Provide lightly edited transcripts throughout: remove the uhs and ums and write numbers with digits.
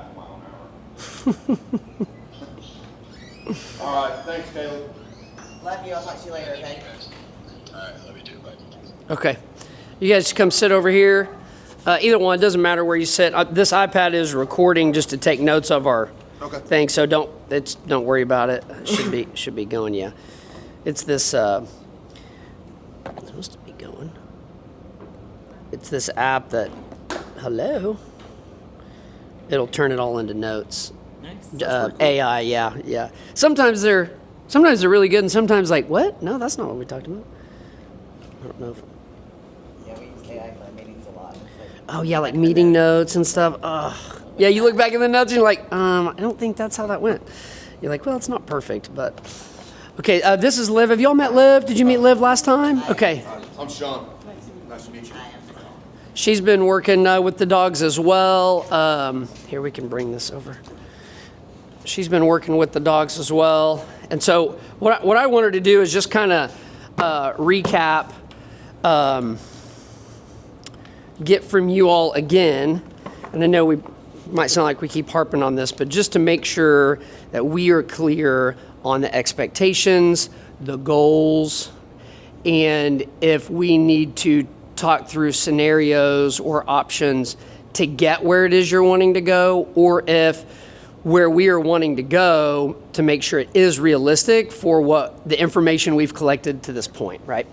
half a mile an hour. All right, thanks, Caleb. Love you. I'll talk to you later, okay? All right, love you too, bye. Okay. You guys come sit over here. Either one, it doesn't matter where you sit. This iPad is recording just to take notes of our thing, so don't worry about it. It should be going, yeah. It's this it's supposed to be going. It's this app that hello. It'll turn it all into notes. Nice. Cool. AI, yeah. Sometimes they're really good, and sometimes like, what? No, that's not what we talked about. I don't know if. Yeah, we use AI for our meetings a lot. It's like, Oh yeah, like meeting notes and stuff. Ugh. Yeah, you look back at the notes and you're like, I don't think that's how that went. You're like, well, it's not perfect, but okay. This is Liv. Have y'all met Liv? Did you meet Liv last time? Okay. I'm Sean. Nice to meet you. She's been working with the dogs as well. Here, we can bring this over. She's been working with the dogs as well. And so what I wanted to do is just kind of recap, get from you all again. And I know we might sound like we keep harping on this, but just to make sure that we are clear on the expectations, the goals, and if we need to talk through scenarios or options to get where it is you're wanting to go, or if where we are wanting to go to make sure it is realistic for what the information we've collected to this point, right?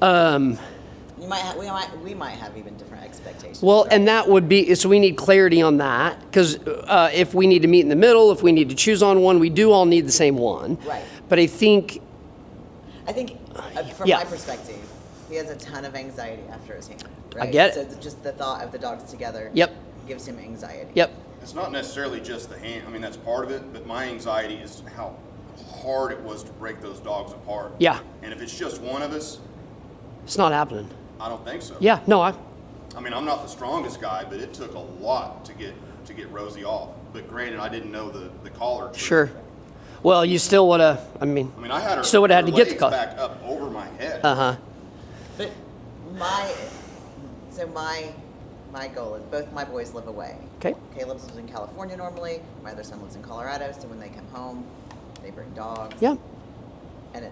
we might have even different expectations. Well, right? and that would be, so we need clarity on that, because if we need to meet in the middle, if we need to choose on one, we do all need the same one. Right. But I think from my perspective, he has a ton of anxiety after his hand. Right? I get it. So just the thought of the dogs together gives him anxiety. Yep. It's not necessarily just the hand. I mean, that's part of it, but my anxiety is how hard it was to break those dogs apart. Yeah. And if it's just one of us, It's not happening. I don't think so. Yeah, no, I mean, I'm not the strongest guy, but it took a lot to get Rosie off. But granted, I didn't know the collar trick. Sure. Well, you still would have, I mean, I had her, still would have had to get the legs collar. back up over my head. Uh-huh. But my goal is both my boys live away. Okay. Caleb lives in California normally. My other son lives in Colorado. So when they come home, they bring dogs. Yeah. And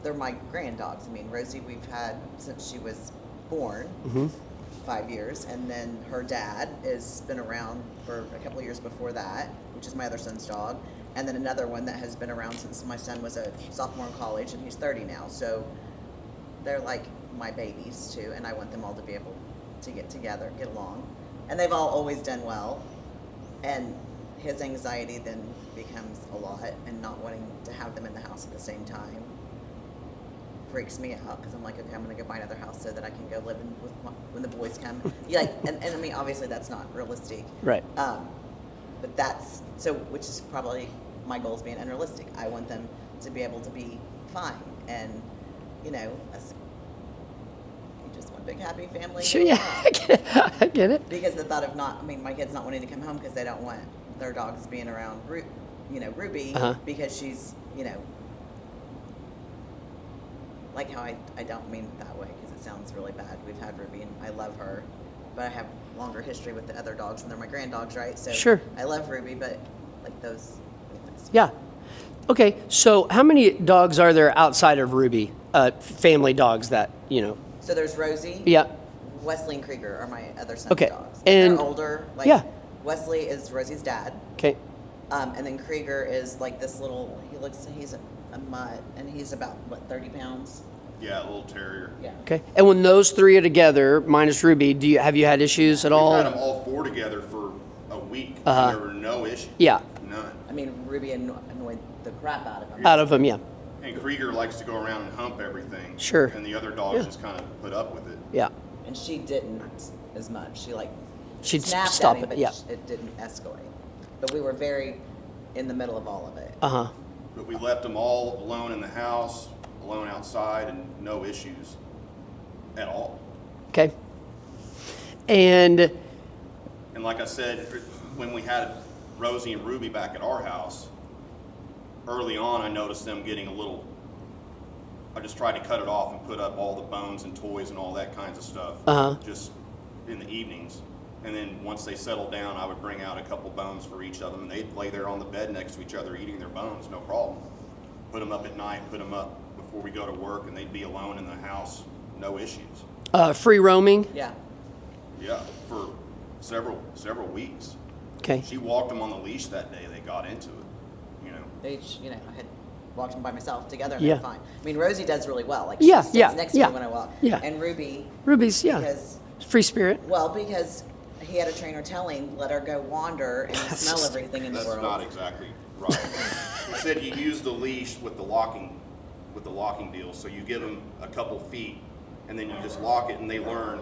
they're my grand dogs. I mean, Rosie we've had since she was born, 5 years, and then her dad has been around for a couple of years before that, which is my other son's dog, and then another one that has been around since my son was a sophomore in college, and he's 30 now. So they're like my babies too, and I want them all to be able to get together, get along, and they've all always done well. And his anxiety then becomes a lot, and not wanting to have them in the house at the same time freaks me out, because I'm like, okay, I'm gonna go buy another house so that I can go live in when the boys come. And I mean, obviously that's not realistic. Right. But that's which is probably my goals being unrealistic. I want them to be able to be fine, and us, just one big happy family. Sure, yeah, I get it. Because the thought of my kids not wanting to come home because they don't want their dogs being around, Ruby, because she's, like how I don't mean it that way because it sounds really bad. We've had Ruby and I love her, but I have longer history with the other dogs and they're my grand dogs, right? So sure. I love Ruby, but like those. Yeah. Okay, so how many dogs are there outside of Ruby, family dogs that, So there's Rosie. Yeah. Wesley and Krieger are my other son's dogs. And they're older. Wesley is Rosie's dad. Okay. And then Krieger is like this little, he's a mutt, and he's about, 30 pounds? Yeah, a little terrier. Yeah. Okay. And when those three are together, minus Ruby, have you had issues at all? We've had them all four together for a week. And there were no issues. Yeah. None. I mean, Ruby annoyed the crap out of him. Out of them, yeah. And Krieger likes to go around and hump everything. Sure. And the other dogs just kind of put up with it. Yeah. And she didn't as much. She'd snapped stop at him, it, but yeah. it didn't escalate. But we were very in the middle of all of it. Uh-huh. But we left them all alone in the house, alone outside, and no issues at all. Okay. And like I said, when we had Rosie and Ruby back at our house, early on I noticed them getting a little, I just tried to cut it off and put up all the bones and toys and all that kinds of stuff, just in the evenings. And then once they settled down, I would bring out a couple bones for each of them, and they'd lay there on the bed next to each other eating their bones, no problem. Put them up at night, put them up before we go to work, and they'd be alone in the house, no issues. Free roaming? Yeah. Yeah, for several weeks. Okay. She walked them on the leash that day. They got into it, you know. They, I had walked them by myself together and Yeah. they're fine. I mean, Rosie does really well. Like, Yeah, she stays yeah, next to yeah, me when I walk. yeah. And Ruby, Ruby's, yeah. because, Free spirit. because he had a trainer telling, let her go wander and smell everything in the That's world. not exactly right. He said you use the leash with the locking deal. So you give them a couple feet, and then you just lock it, and they learn.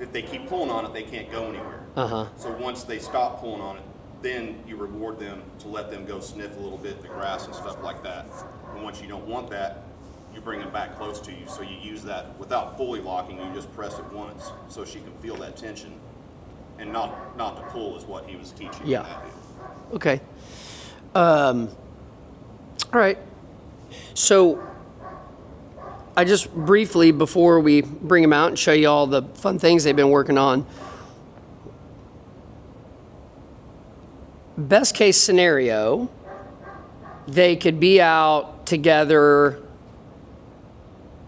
If they keep pulling on it, they can't go anywhere. Uh-huh. So once they stop pulling on it, then you reward them to let them go sniff a little bit in the grass and stuff like that. And once you don't want that, you bring them back close to you. So you use that without fully locking. You just press it once so she can feel that tension, and not to pull is what he was teaching. Yeah. in that deal. Okay. All right. So I just briefly, before we bring them out and show you all the fun things they've been working on, best case scenario, they could be out together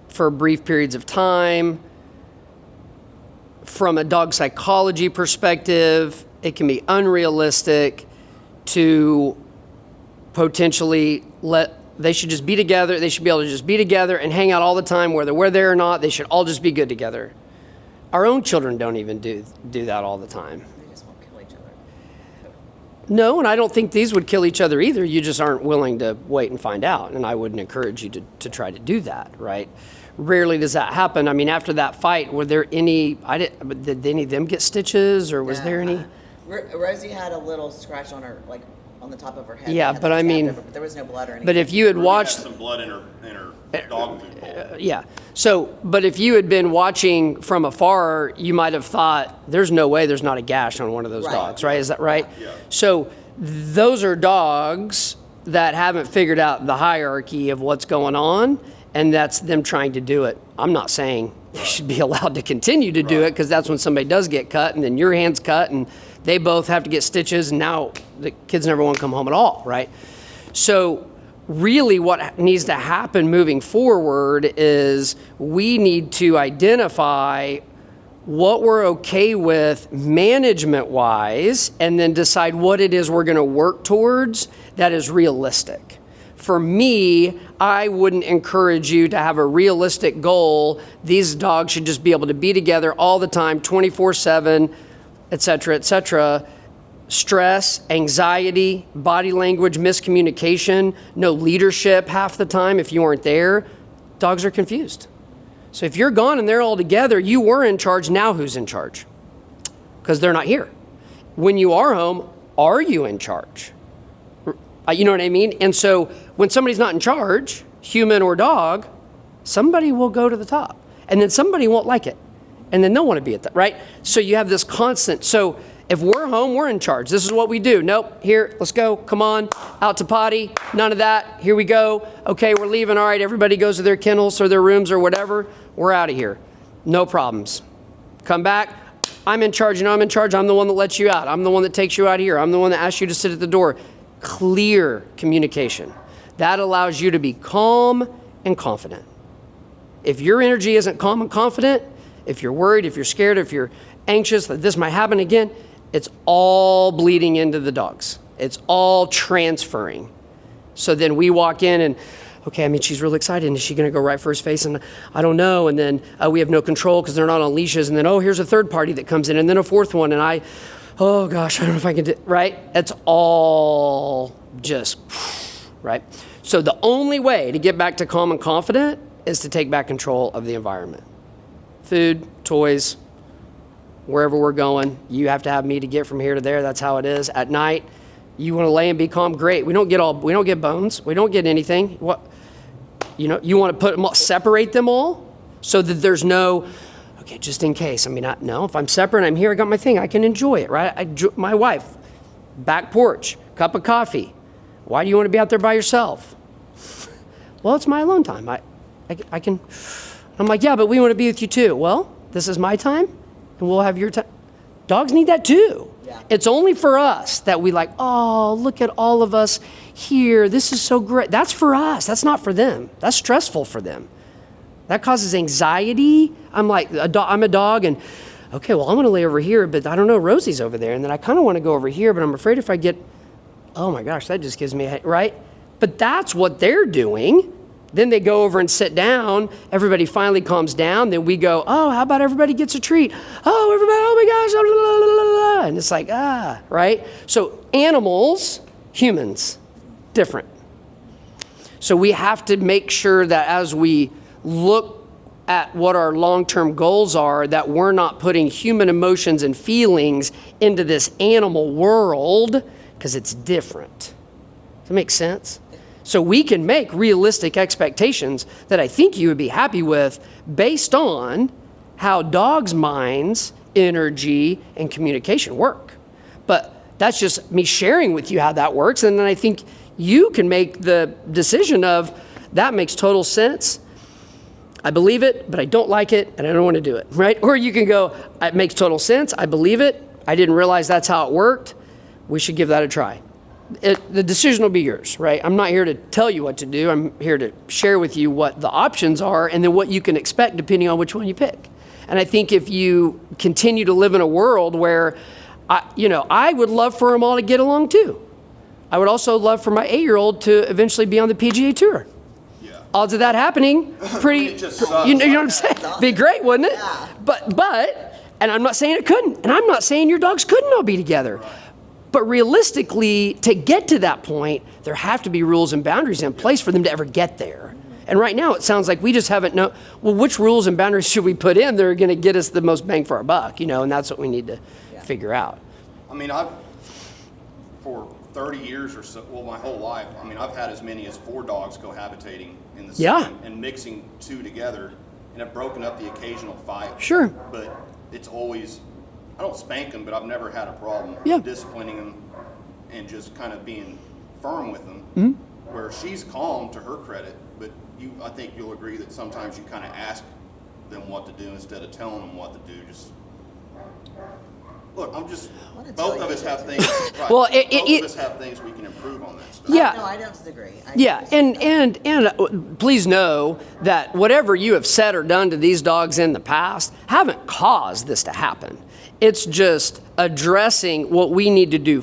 for brief periods of time. From a dog psychology perspective, it can be unrealistic to potentially they should just be together. They should be able to just be together and hang out all the time, whether we're there or not. They should all just be good together. Our own children don't even do that all the time. They just won't kill each other. No, and I don't think these would kill each other either. You just aren't willing to wait and find out, and I wouldn't encourage you to try to do that, right? Rarely does that happen. I mean, after that fight, were there any, did any of them get stitches, or was there any? Rosie had a little scratch on her, like, on the top of her head. Yeah, They had but them I stabbed mean- over, but there was no blood or anything. But if you had Ruby watched, had some blood in her dog food bowl. yeah. So, but if you had been watching from afar, you might have thought, there's no way there's not a gash on one of those Right. dogs, right? Is that right? Yeah. So those are dogs that haven't figured out the hierarchy of what's going on, and that's them trying to do it. I'm not saying they should be allowed to continue to do it, because that's when somebody does get cut, and then your hand's cut, and they both have to get stitches, and now the kids never want to come home at all, right? So really what needs to happen moving forward is we need to identify what we're okay with management-wise, and then decide what it is we're going to work towards that is realistic. For me, I wouldn't encourage you to have a realistic goal. These dogs should just be able to be together all the time, 24/7, et cetera, et cetera. Stress, anxiety, body language, miscommunication, no leadership half the time if you aren't there. Dogs are confused. So if you're gone and they're all together, you were in charge, now who's in charge? Because they're not here. When you are home, are you in charge? You know what I mean? And so when somebody's not in charge, human or dog, somebody will go to the top. And then somebody won't like it. And then they'll want to be at that, right? So you have this constant. So if we're home, we're in charge. This is what we do. Nope, here, let's go. Come on, out to potty. None of that. Here we go. Okay, we're leaving. All right, everybody goes to their kennels or their rooms or whatever. We're out of here. No problems. Come back. I'm in charge. You know, I'm in charge. I'm the one that lets you out. I'm the one that takes you out here. I'm the one that asks you to sit at the door. Clear communication. That allows you to be calm and confident. If your energy isn't calm and confident, if you're worried, if you're scared, if you're anxious that this might happen again, it's all bleeding into the dogs. It's all transferring. So then we walk in and, okay, I mean, she's really excited. And is she going to go right for his face? And I don't know. And then we have no control because they're not on leashes. And then, oh, here's a third party that comes in. And then a fourth one. And oh gosh, I don't know if I can do, right? It's all just, right? So the only way to get back to calm and confident is to take back control of the environment. Food, toys, wherever we're going, you have to have me to get from here to there. That's how it is. At night, you want to lay and be calm, great. We don't get bones. We don't get anything. What, you know, you want to separate them all so that there's no, okay, just in case. I mean, no, if I'm separate, I'm here, I got my thing, I can enjoy it, right? My wife, back porch, cup of coffee. Why do you want to be out there by yourself? Well, it's my alone time. I can, I'm like, yeah, but we want to be with you too. Well, this is my time, and we'll have your time. Dogs need that too. Yeah. It's only for us that we like, oh, look at all of us here. This is so great. That's for us. That's not for them. That's stressful for them. That causes anxiety. I'm like, I'm a dog, and okay, well, I'm going to lay over here, but I don't know, Rosie's over there. And then I kind of want to go over here, but I'm afraid if I get, oh my gosh, that just gives me, right? But that's what they're doing. Then they go over and sit down. Everybody finally calms down. Then we go, oh, how about everybody gets a treat? Oh, everybody, oh my gosh, blah, blah, blah, blah. And it's like, right? So animals, humans, different. So we have to make sure that as we look at what our long-term goals are, that we're not putting human emotions and feelings into this animal world, because it's different. Does that make sense? So we can make realistic expectations that I think you would be happy with based on how dogs' minds, energy, and communication work. But that's just me sharing with you how that works. And then I think you can make the decision of, that makes total sense. I believe it, but I don't like it, and I don't want to do it, right? Or you can go, it makes total sense. I believe it. I didn't realize that's how it worked. We should give that a try. The decision will be yours, right? I'm not here to tell you what to do. I'm here to share with you what the options are and then what you can expect depending on which one you pick. And I think if you continue to live in a world where, I would love for them all to get along too. I would also love for my 8-year-old to eventually be on the PGA Tour. Yeah. Odds of that happening, pretty, It just sucks. you know what I'm saying? Be great, wouldn't it? Yeah. But, and I'm not saying it couldn't, and I'm not saying your dogs couldn't all be together. Right. But realistically, to get to that point, there have to be rules and boundaries in place for them to ever get there. And right now, it sounds like we just haven't known, well, which rules and boundaries should we put in that are going to get us the most bang for our buck, and that's what we need to figure out. I mean, for 30 years or so, well, my whole life, I've had as many as 4 dogs cohabitating in the same and mixing 2 together, and have broken up the occasional fight. Sure. But it's always, I don't spank them, but I've never had a problem disciplining them and just kind of being firm with them. Mm-hmm. Where she's calm, to her credit, but I think you'll agree that sometimes you kind of ask them what to do instead of telling them what to do. Just look, both of us have things. Right, well, both of us have things we can improve on that stuff. Yeah. No, I don't disagree. And please know that whatever you have said or done to these dogs in the past haven't caused this to happen. It's just addressing what we need to do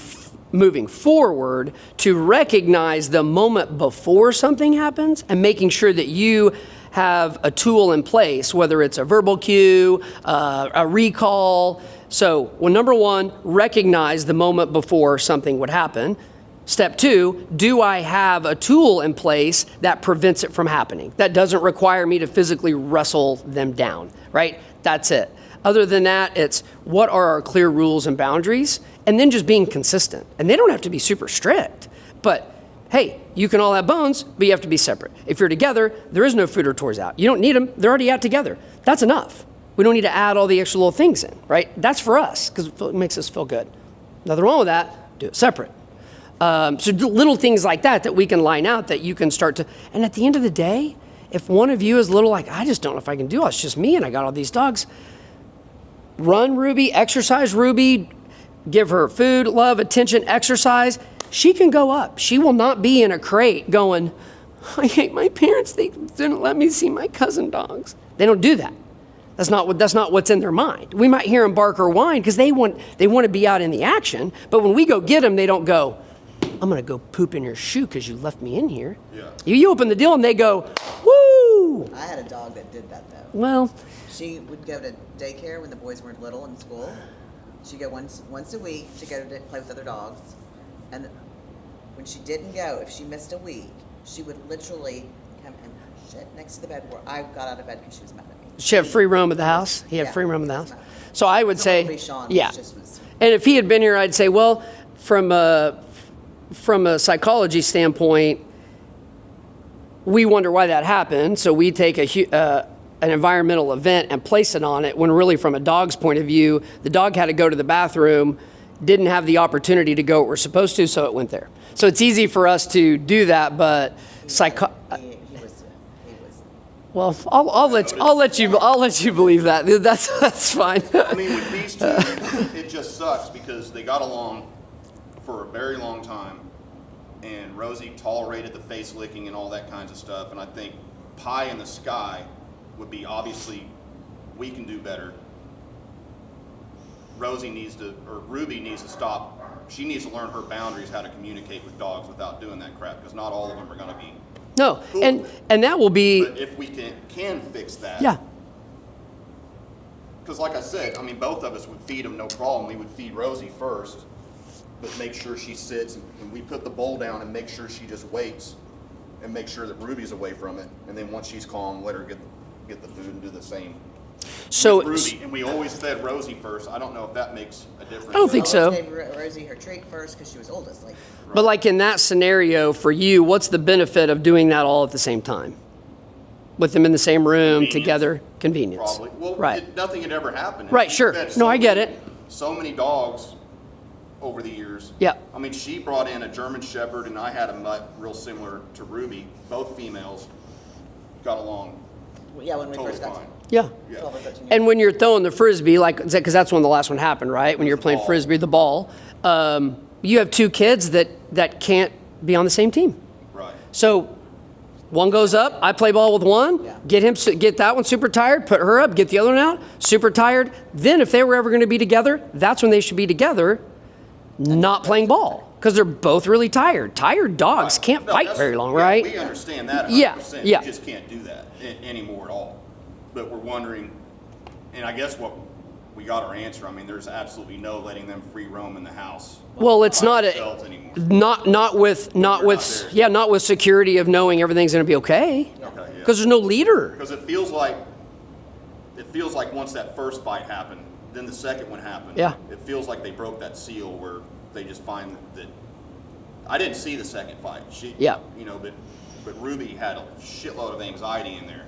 moving forward to recognize the moment before something happens and making sure that you have a tool in place, whether it's a verbal cue, a recall. So, number 1, recognize the moment before something would happen. Step 2, do I have a tool in place that prevents it from happening? That doesn't require me to physically wrestle them down, right? That's it. Other than that, it's what are our clear rules and boundaries, and then just being consistent. And they don't have to be super strict, but hey, you can all have bones, but you have to be separate. If you're together, there is no food or toys out. You don't need them. They're already out together. That's enough. We don't need to add all the extra little things in, right? That's for us because it makes us feel good. Nothing wrong with that. Do it separate. So little things like that we can line out that you can start to, and at the end of the day, if one of you is a little like, I just don't know if I can do it, it's just me and I got all these dogs, run Ruby, exercise Ruby, give her food, love, attention, exercise. She can go up. She will not be in a crate going, I hate my parents. They didn't let me see my cousin dogs. They don't do that. That's not what's in their mind. We might hear them bark or whine because they want to be out in the action. But when we go get them, they don't go, I'm going to go poop in your shoe because you left me in here. Yeah. You open the deal and they go, woo. I had a dog that did that though. Well, she would go to daycare when the boys weren't little in school. She'd go once a week to go to play with other dogs. And when she didn't go, if she missed a week, she would literally come and sit next to the bed where I got out of bed because she was mad at me. She had free roam at the house? He had free roam at the house? So I would say, Sean, yeah. Was, and if he had been here, I'd say, well, from a psychology standpoint, we wonder why that happened. So we take an environmental event and place it on it, when really from a dog's point of view, the dog had to go to the bathroom, didn't have the opportunity to go where we're supposed to, so it went there. So it's easy for us to do that, but he was well, I'll let you believe that. That's fine. I mean, with these two, it just sucks because they got along for a very long time, and Rosie tolerated the face licking and all that kinds of stuff. And I think pie in the sky would be obviously we can do better. Ruby needs to stop. She needs to learn her boundaries, how to communicate with dogs without doing that crap, because not all of them are going to be. No, Cool. and that will be. But if we can fix that. Yeah. Because like I said, I mean, both of us would feed them no problem. We would feed Rosie first, but make sure she sits, and we put the bowl down and make sure she just waits, and make sure that Ruby's away from it. And then once she's calm, let her get the food and do the same. So, with Ruby, and we always fed Rosie first. I don't know if that makes a difference. I don't think so. Gave Rosie her treat first because she was oldest. Like, but like in that scenario for you, what's the benefit of doing that all at the same time? With them in the same room Convenience. Together? Convenience. Probably. Well, right. Nothing had ever happened. Right, We sure. fed No, I get it. So many dogs over the years. Yeah. I mean, she brought in a German Shepherd, and I had a mutt real similar to Ruby. Both females got along yeah, when we totally first got fine. Yeah. 12 or 13 years. And when you're throwing the frisbee, like, because that's when the last one happened, right? When you're The playing ball. frisbee, the ball, you have two kids that can't be on the same team. Right. So one goes up, I play ball with one, Yeah. get that one super tired, put her up, get the other one out, super tired. Then if they were ever going to be together, that's when they should be together, not playing ball. Because they're both really tired. Tired dogs Right. can't No, fight that's- very long, yeah, right? We understand that 100%. Yeah, yeah. We just can't do that anymore at all. But we're wondering, and I guess what we got our answer. I mean, there's absolutely no letting them free roam in the house. Well, it's by not themselves anymore. not with there. not with security of knowing everything's going to be okay. Okay, yeah. Because there's no leader. Because it feels like once that first fight happened, then the second one happened. Yeah. It feels like they broke that seal where they just find that. I didn't see the second fight. Yeah. But Ruby had a shitload of anxiety in there,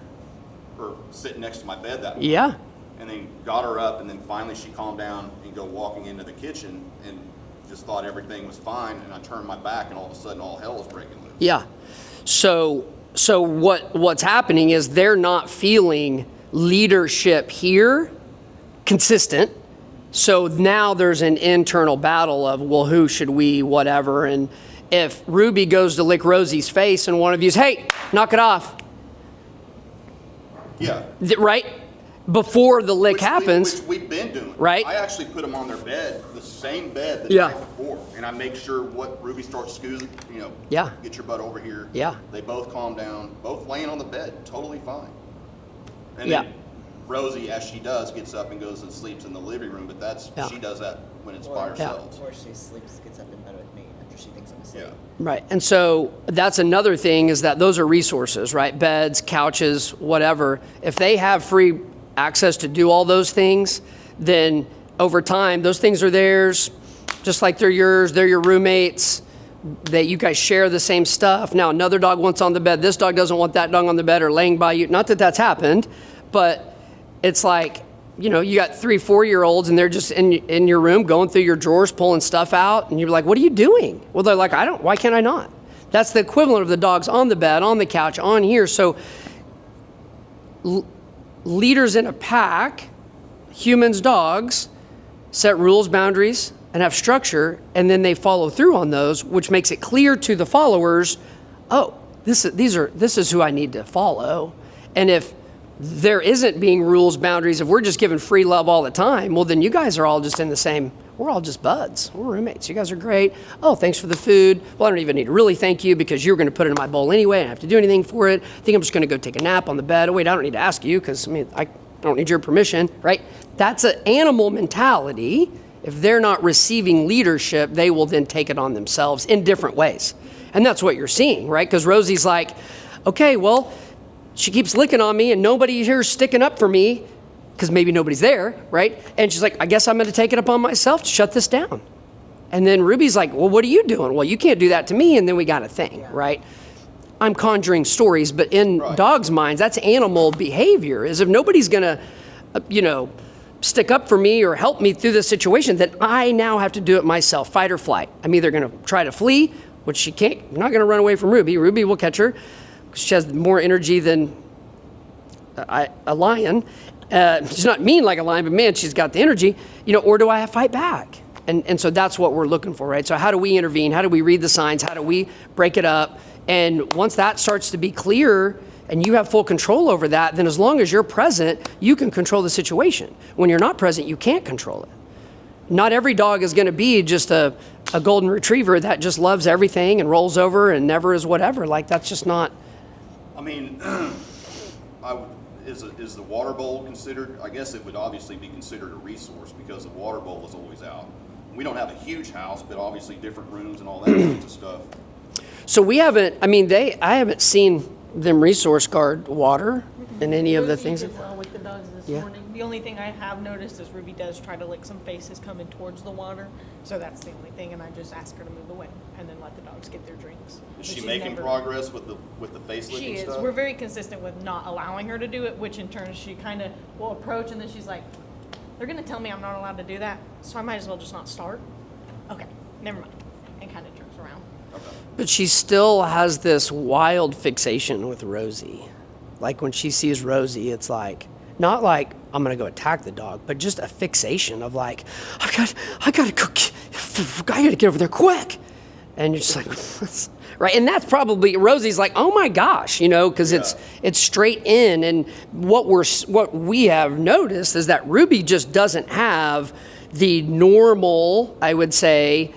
or sitting next to my bed that morning. Yeah. And then got her up, and then finally she calmed down and go walking into the kitchen, and just thought everything was fine. And I turned my back, and all of a sudden all hell was breaking loose. Yeah. So what's happening is they're not feeling leadership here consistent. So now there's an internal battle of, well, who should we, whatever. And if Ruby goes to lick Rosie's face and one of you's, hey, knock it off, Yeah. right? Before the lick happens. Which we've been doing. Right. I actually put them on their bed, the same bed the Yeah. night before. And I make sure what Ruby starts scoozing, Yeah. get your butt over here. Yeah. They both calm down, both laying on the bed, totally fine. And Yeah. then Rosie, as she does, gets up and goes and sleeps in the living room, but Yeah. she does that when it's by ourselves. Or she sleeps, gets up in bed with me after she thinks I'm asleep. Yeah. Right. And so that's another thing is that those are resources, right? Beds, couches, whatever. If they have free access to do all those things, then over time, those things are theirs, just like they're yours, they're your roommates, that you guys share the same stuff. Now, another dog wants on the bed. This dog doesn't want that dog on the bed or laying by you. Not that that's happened, but it's like, you got 3-4-year-olds and they're just in your room going through your drawers, pulling stuff out. And you're like, what are you doing? Well, they're like, why can't I not? That's the equivalent of the dogs on the bed, on the couch, on here. So leaders in a pack, humans, dogs, set rules, boundaries, and have structure, and then they follow through on those, which makes it clear to the followers, oh, this is who I need to follow. And if there isn't being rules, boundaries, if we're just giving free love all the time, well, then you guys are all just in the same, we're all just buds. We're roommates. You guys are great. Oh, thanks for the food. Well, I don't even need to really thank you because you're going to put it in my bowl anyway. I don't have to do anything for it. I think I'm just going to go take a nap on the bed. Oh, wait, I don't need to ask you because, I don't need your permission, right? That's an animal mentality. If they're not receiving leadership, they will then take it on themselves in different ways. And that's what you're seeing, right? Because Rosie's like, okay, well, she keeps licking on me and nobody here's sticking up for me because maybe nobody's there, right? And she's like, I guess I'm going to take it upon myself to shut this down. And then Ruby's like, well, what are you doing? Well, you can't do that to me. And then we got a thing, right? I'm conjuring stories, but in dogs' minds, that's animal behavior, is if nobody's going to, stick up for me or help me through this situation, then I now have to do it myself, fight or flight. I'm either going to try to flee, which she can't, I'm not going to run away from Ruby. Ruby will catch her because she has more energy than a lion. She's not mean like a lion, but man, she's got the energy, or do I fight back? And so that's what we're looking for, right? So how do we intervene? How do we read the signs? How do we break it up? And once that starts to be clear and you have full control over that, then as long as you're present, you can control the situation. When you're not present, you can't control it. Not every dog is going to be just a golden retriever that just loves everything and rolls over and never is whatever. Like, that's just not. I mean, is the water bowl considered? I guess it would obviously be considered a resource because the water bowl is always out. We don't have a huge house, but obviously different rooms and all that kinds of stuff. So we haven't, I haven't seen them resource guard water in any of the Rosie things. did well with the dogs this Yeah. morning. The only thing I have noticed is Ruby does try to lick some faces coming towards the water, so that's the only thing. And I just ask her to move away and then let the dogs get their drinks. Is But she she's making never- progress with the face licking She is. stuff? We're very consistent with not allowing her to do it, which in turn she kind of will approach and then she's like, "They're gonna tell me I'm not allowed to do that, so I might as well just not start." Okay, never mind, and kind of turns around. Okay. But she still has this wild fixation with Rosie. Like when she sees Rosie, it's like, not like I'm gonna go attack the dog, but just a fixation of like, I gotta get over there quick. And you're just like, right? And that's probably, Rosie's like, oh my gosh, because it's straight in. And what we have noticed is that Ruby just doesn't have the normal, I would say,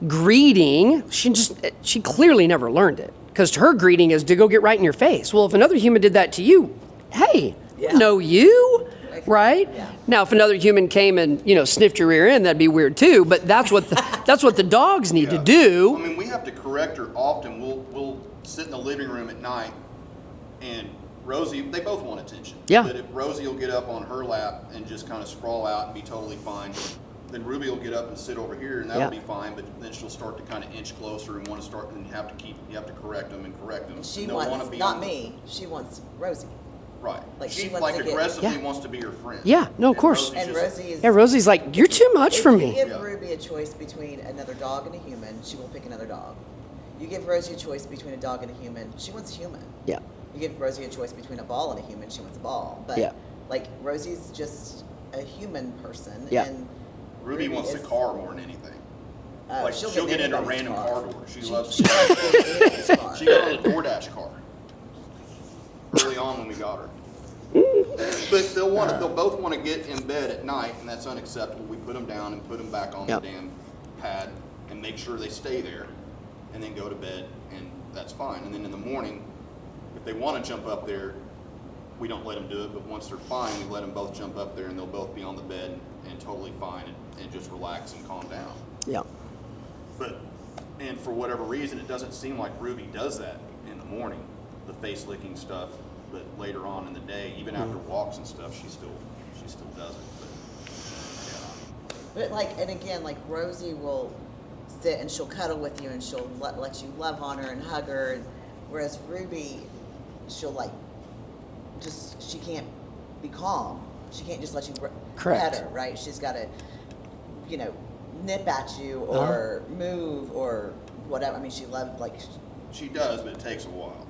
greeting. She clearly never learned it, because her greeting is to go get right in your face. Well, if another human did that to you, hey, Yeah. know you, right? Yeah. Now, if another human came and sniffed your rear end, that'd be weird too. But that's what the dogs need to I do. mean, we have to correct her often. We'll sit in the living room at night, and Rosie, they both want attention. Yeah. But if Rosie will get up on her lap and just kind of sprawl out and be totally fine, then Ruby will get up and sit over here, and that'll Yeah. be fine. But then she'll start to kind of inch closer and want to start, and you have to correct them and correct them. She And they'll wanna wants, be not on the- me, she wants Rosie. Right. Like, she she wants to get- aggressively Yeah. wants to be your friend. Yeah, no, of And course. Rosie's And just- Rosie is. Yeah, Rosie's like, you're too much for If me. you give Yeah. Ruby a choice between another dog and a human, she will pick another dog. You give Rosie a choice between a dog and a human, she wants a human. Yeah. You give Rosie a choice between a ball and a human, she wants a ball. But Yeah. like, Rosie's just a human person. Yeah. And Ruby wants the is- car more than anything. Like she'll she'll get into a anybody's random car door. She loves. She loves getting in anybody's car. She got on a DoorDash car early on when we got her. But they'll both want to get in bed at night, and that's unacceptable. We put them down and put them back on Yep. the damn pad and make sure they stay there, and then go to bed, and that's fine. And then in the morning, if they want to jump up there, we don't let them do it. But once they're fine, we let them both jump up there, and they'll both be on the bed and totally fine and just relax and calm down. Yeah. And for whatever reason, it doesn't seem like Ruby does that in the morning, the face licking stuff. But later on in the day, even after walks and stuff, she still does it. But like, and again, like Rosie will sit and she'll cuddle with you and she'll let you love on her and hug her. And whereas Ruby, she'll like, she can't be calm. She can't just let you Correct. pet her, right? She's got to, nip at you or move or whatever. I mean, she loved like. She does, but it takes a while.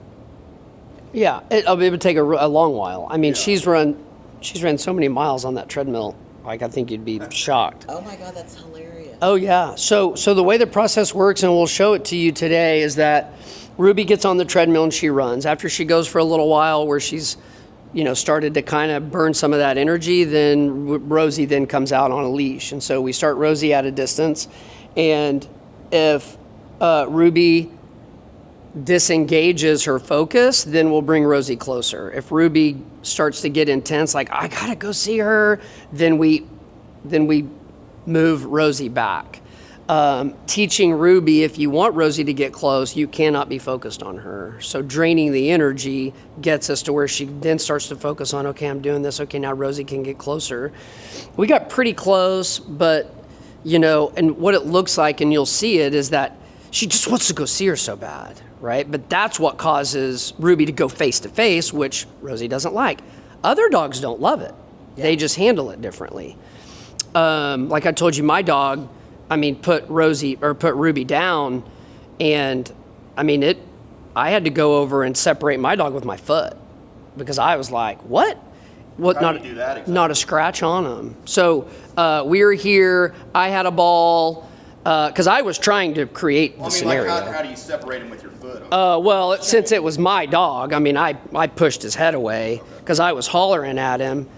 Yeah, it would take a long while. I mean, Yeah. she's run so many miles on that treadmill. Like, I think you'd be shocked. Oh my God, that's hilarious. Oh yeah. So the way the process works, and we'll show it to you today, is that Ruby gets on the treadmill and she runs. After she goes for a little while where she's, started to kind of burn some of that energy, then Rosie then comes out on a leash. And so we start Rosie at a distance. And if Ruby disengages her focus, then we'll bring Rosie closer. If Ruby starts to get intense, like, I gotta go see her, then we move Rosie back. Teaching Ruby, if you want Rosie to get close, you cannot be focused on her. So draining the energy gets us to where she then starts to focus on, okay, I'm doing this. Okay, now Rosie can get closer. We got pretty close, but, and what it looks like, and you'll see it, is that she just wants to go see her so bad, right? But that's what causes Ruby to go face to face, which Rosie doesn't like. Other dogs don't love it. Yeah. They just handle it differently. Like I told you, my dog, put Ruby down, and I had to go over and separate my dog with my foot because I was like, what? What? How do Not you do that exactly? not a scratch on them. So we were here. I had a ball because I was trying to create the Well, I mean, scenario. like, how do you separate him with your foot? Well, since it was my dog, I mean, I pushed his head away because I was hollering at him,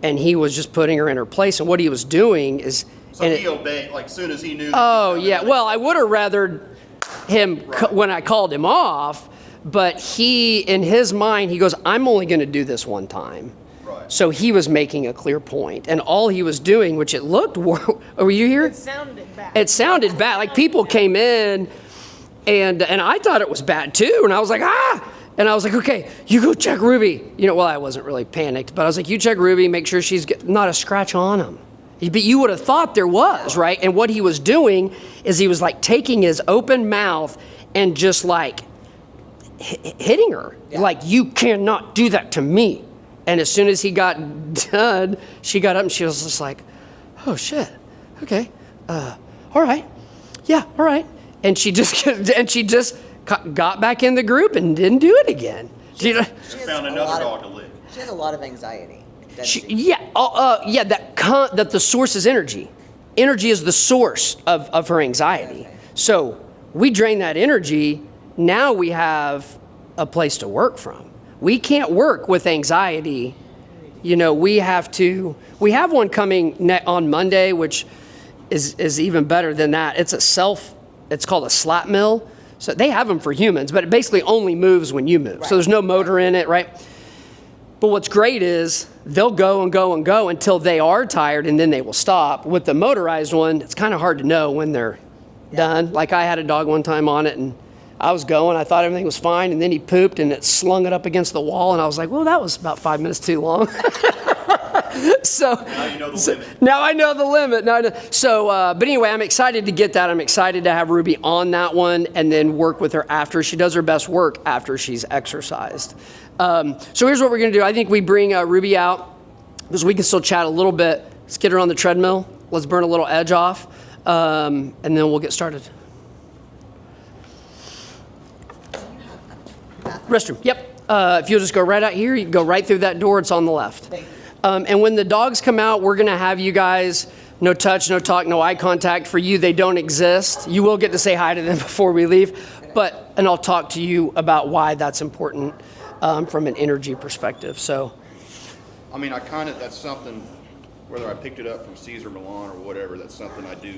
and he was just putting her in her place. And what he was doing is, So and he obeyed, like, soon as he knew. That oh he was yeah. coming, Well, I would have rathered him when I called him off, but he, in his mind, he goes, "I'm only going to do this one time." Right. So he was making a clear point, and all he was doing, which it looked, were you here? It sounded bad. It sounded bad. Like people came in, and I thought it was bad too. And I was like, ah! And I was like, okay, you go check Ruby. You know, well, I wasn't really panicked, but I was like, you check Ruby, make sure she's not a scratch on him. But you would have thought there was, right? And what he was doing is he was like taking his open mouth and just like hitting her. Yeah. Like, you cannot do that to me. And as soon as he got done, she got up and she was just like, oh shit, okay, all right, yeah, all right. And she just got back in the group and didn't do it again. She has Found a another lot dog to lick. She has a lot of anxiety. doesn't she? Yeah, that the source is energy. Energy is the source of her anxiety. Okay. So we drain that energy. Now we have a place to work from. We can't work with anxiety. You know, we have one coming on Monday, which is even better than that. It's called a slap mill. So they have them for humans, but it basically only moves when you move. Right. So there's no motor in it, right? But what's great is they'll go and go and go until they are tired, and then they will stop. With the motorized one, it's kind of hard to know when they're done. Like I had a dog one time on it, and I was going, I thought everything was fine, and then he pooped, and it slung it up against the wall, and I was like, well, that was about 5 minutes too long. So Now you know the limit. now I know the limit. But anyway, I'm excited to get that. I'm excited to have Ruby on that one and then work with her after. She does her best work after she's exercised. So here's what we're going to do. I think we bring Ruby out because we can still chat a little bit. Let's get her on the treadmill. Let's burn a little edge off, and then we'll get started. Restroom. Yep. If you'll just go right out here, you can go right through that door. It's on the left. Thank you. And when the dogs come out, we're going to have you guys, no touch, no talk, no eye contact. For you, they don't exist. You will get to say hi to them before we leave. And I'll talk to you about why that's important from an energy perspective. So, I mean, that's something, whether I picked it up from Caesar Milan or whatever, that's something I do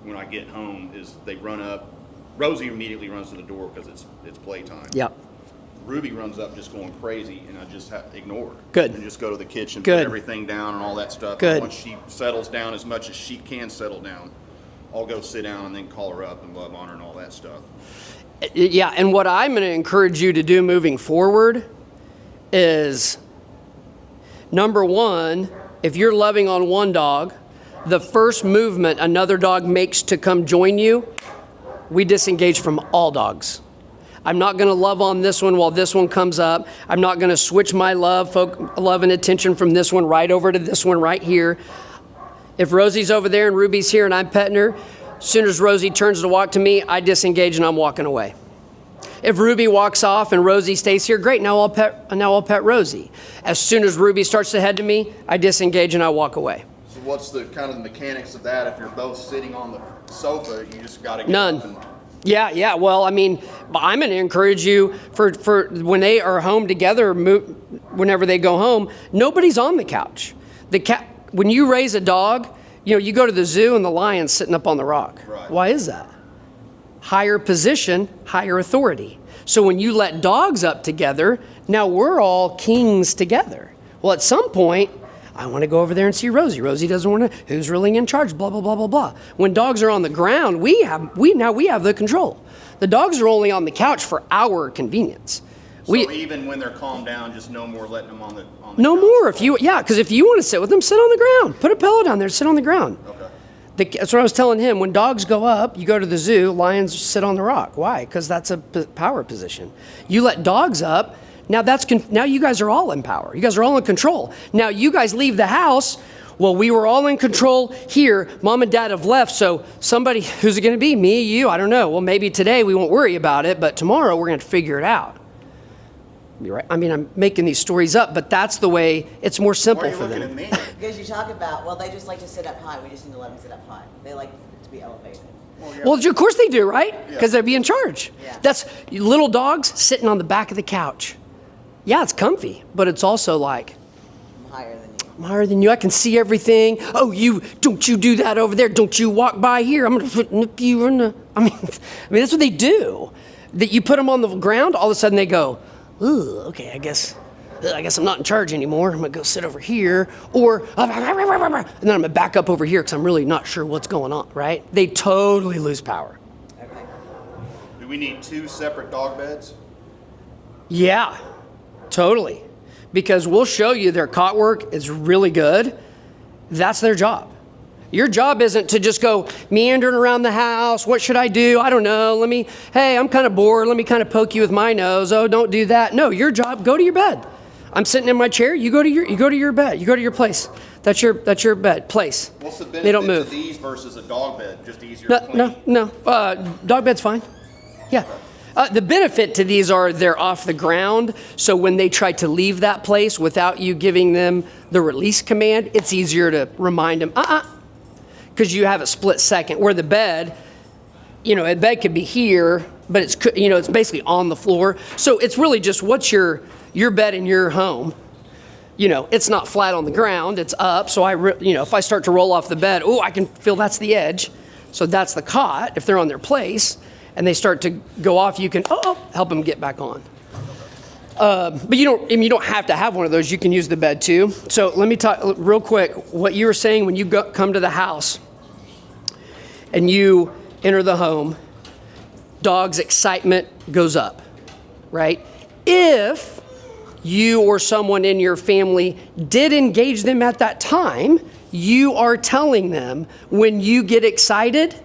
when I get home is they run up. Rosie immediately runs to the door because it's playtime. yep. Ruby runs up just going crazy, and I just ignore her. Good. And just go to the kitchen, Good. put everything down and all that stuff. Good. And once she settles down as much as she can settle down, I'll go sit down and then call her up and love on her and all that stuff. Yeah, and what I'm going to encourage you to do moving forward is, number one, if you're loving on one dog, the first movement another dog makes to come join you, we disengage from all dogs. I'm not going to love on this one while this one comes up. I'm not going to switch my love and attention from this one right over to this one right here. If Rosie's over there and Ruby's here and I'm petting her, as soon as Rosie turns to walk to me, I disengage and I'm walking away. If Ruby walks off and Rosie stays here, great, now I'll pet Rosie. As soon as Ruby starts to head to me, I disengage and I walk away. So what's the kind of the mechanics of that? If you're both sitting on the sofa, you just got to get None. up and... Yeah. Well, I mean, I'm going to encourage you for when they are home together, whenever they go home, nobody's on the couch. When you raise a dog, you go to the zoo and the lion's sitting up on the rock. Right. Why is that? Higher position, higher authority. So when you let dogs up together, now we're all kings together. Well, at some point, I want to go over there and see Rosie. Rosie doesn't want to. Who's really in charge? Blah, blah, blah, blah, blah. When dogs are on the ground, we have the control. The dogs are only on the couch for our convenience. So even when they're calmed down, just no more letting them on the No couch. more. Because if you want to sit with them, sit on the ground. Put a pillow down there, sit on the ground. Okay. That's what I was telling him. When dogs go up, you go to the zoo, lions sit on the rock. Why? Because that's a power position. You let dogs up, now now you guys are all in power. You guys are all in control. Now you guys leave the house. Well, we were all in control here. Mom and Dad have left, so somebody, who's it going to be? Me, you? I don't know. Well, maybe today we won't worry about it, but tomorrow we're going to figure it out. You're right. I mean, I'm making these stories up, but that's the way, it's more Why are simple you for looking them. at me? Because you talk about, well, they just like to sit up high. We just need to let them sit up high. They like to be elevated. Well, of course they do, right? Because Yeah. they'd be in charge. Yeah. That's little dogs sitting on the back of the couch. Yeah, it's comfy, but it's also like, I'm higher than you. I'm higher than you. I can see everything. Oh, don't you do that over there. Don't you walk by here. I'm going to nip you in the, I mean, that's what they do. That you put them on the ground, all of a sudden they go, ooh, okay, I guess I'm not in charge anymore. I'm going to go sit over here. Or, and then I'm going to back up over here because I'm really not sure what's going on, right? They totally lose power. Okay. Do we need 2 separate dog beds? Yeah, totally. Because we'll show you their cot work is really good. That's their job. Your job isn't to just go meandering around the house. What should I do? I don't know. Hey, I'm kind of bored. Let me kind of poke you with my nose. Oh, don't do that. No, your job, go to your bed. I'm sitting in my chair. You go to your bed. You go to your place. That's your bed, place. What's the They don't benefit move. to these versus a dog bed? Just easier to clean? No. Dog bed's fine. Yeah. The benefit to these are they're off the ground, so when they try to leave that place without you giving them the release command, it's easier to remind them, because you have a split second. Where the bed, a bed could be here, but it's basically on the floor. So it's really just what's your bed in your home. It's not flat on the ground, it's up. So if I start to roll off the bed, I can feel that's the edge. So that's the cot if they're on their place. And they start to go off, you can help them get back on. But you don't have to have one of those. You can use the bed too. So let me talk real quick. What you were saying when you come to the house and you enter the home, dog's excitement goes up, right? If you or someone in your family did engage them at that time, you are telling them when you get excited,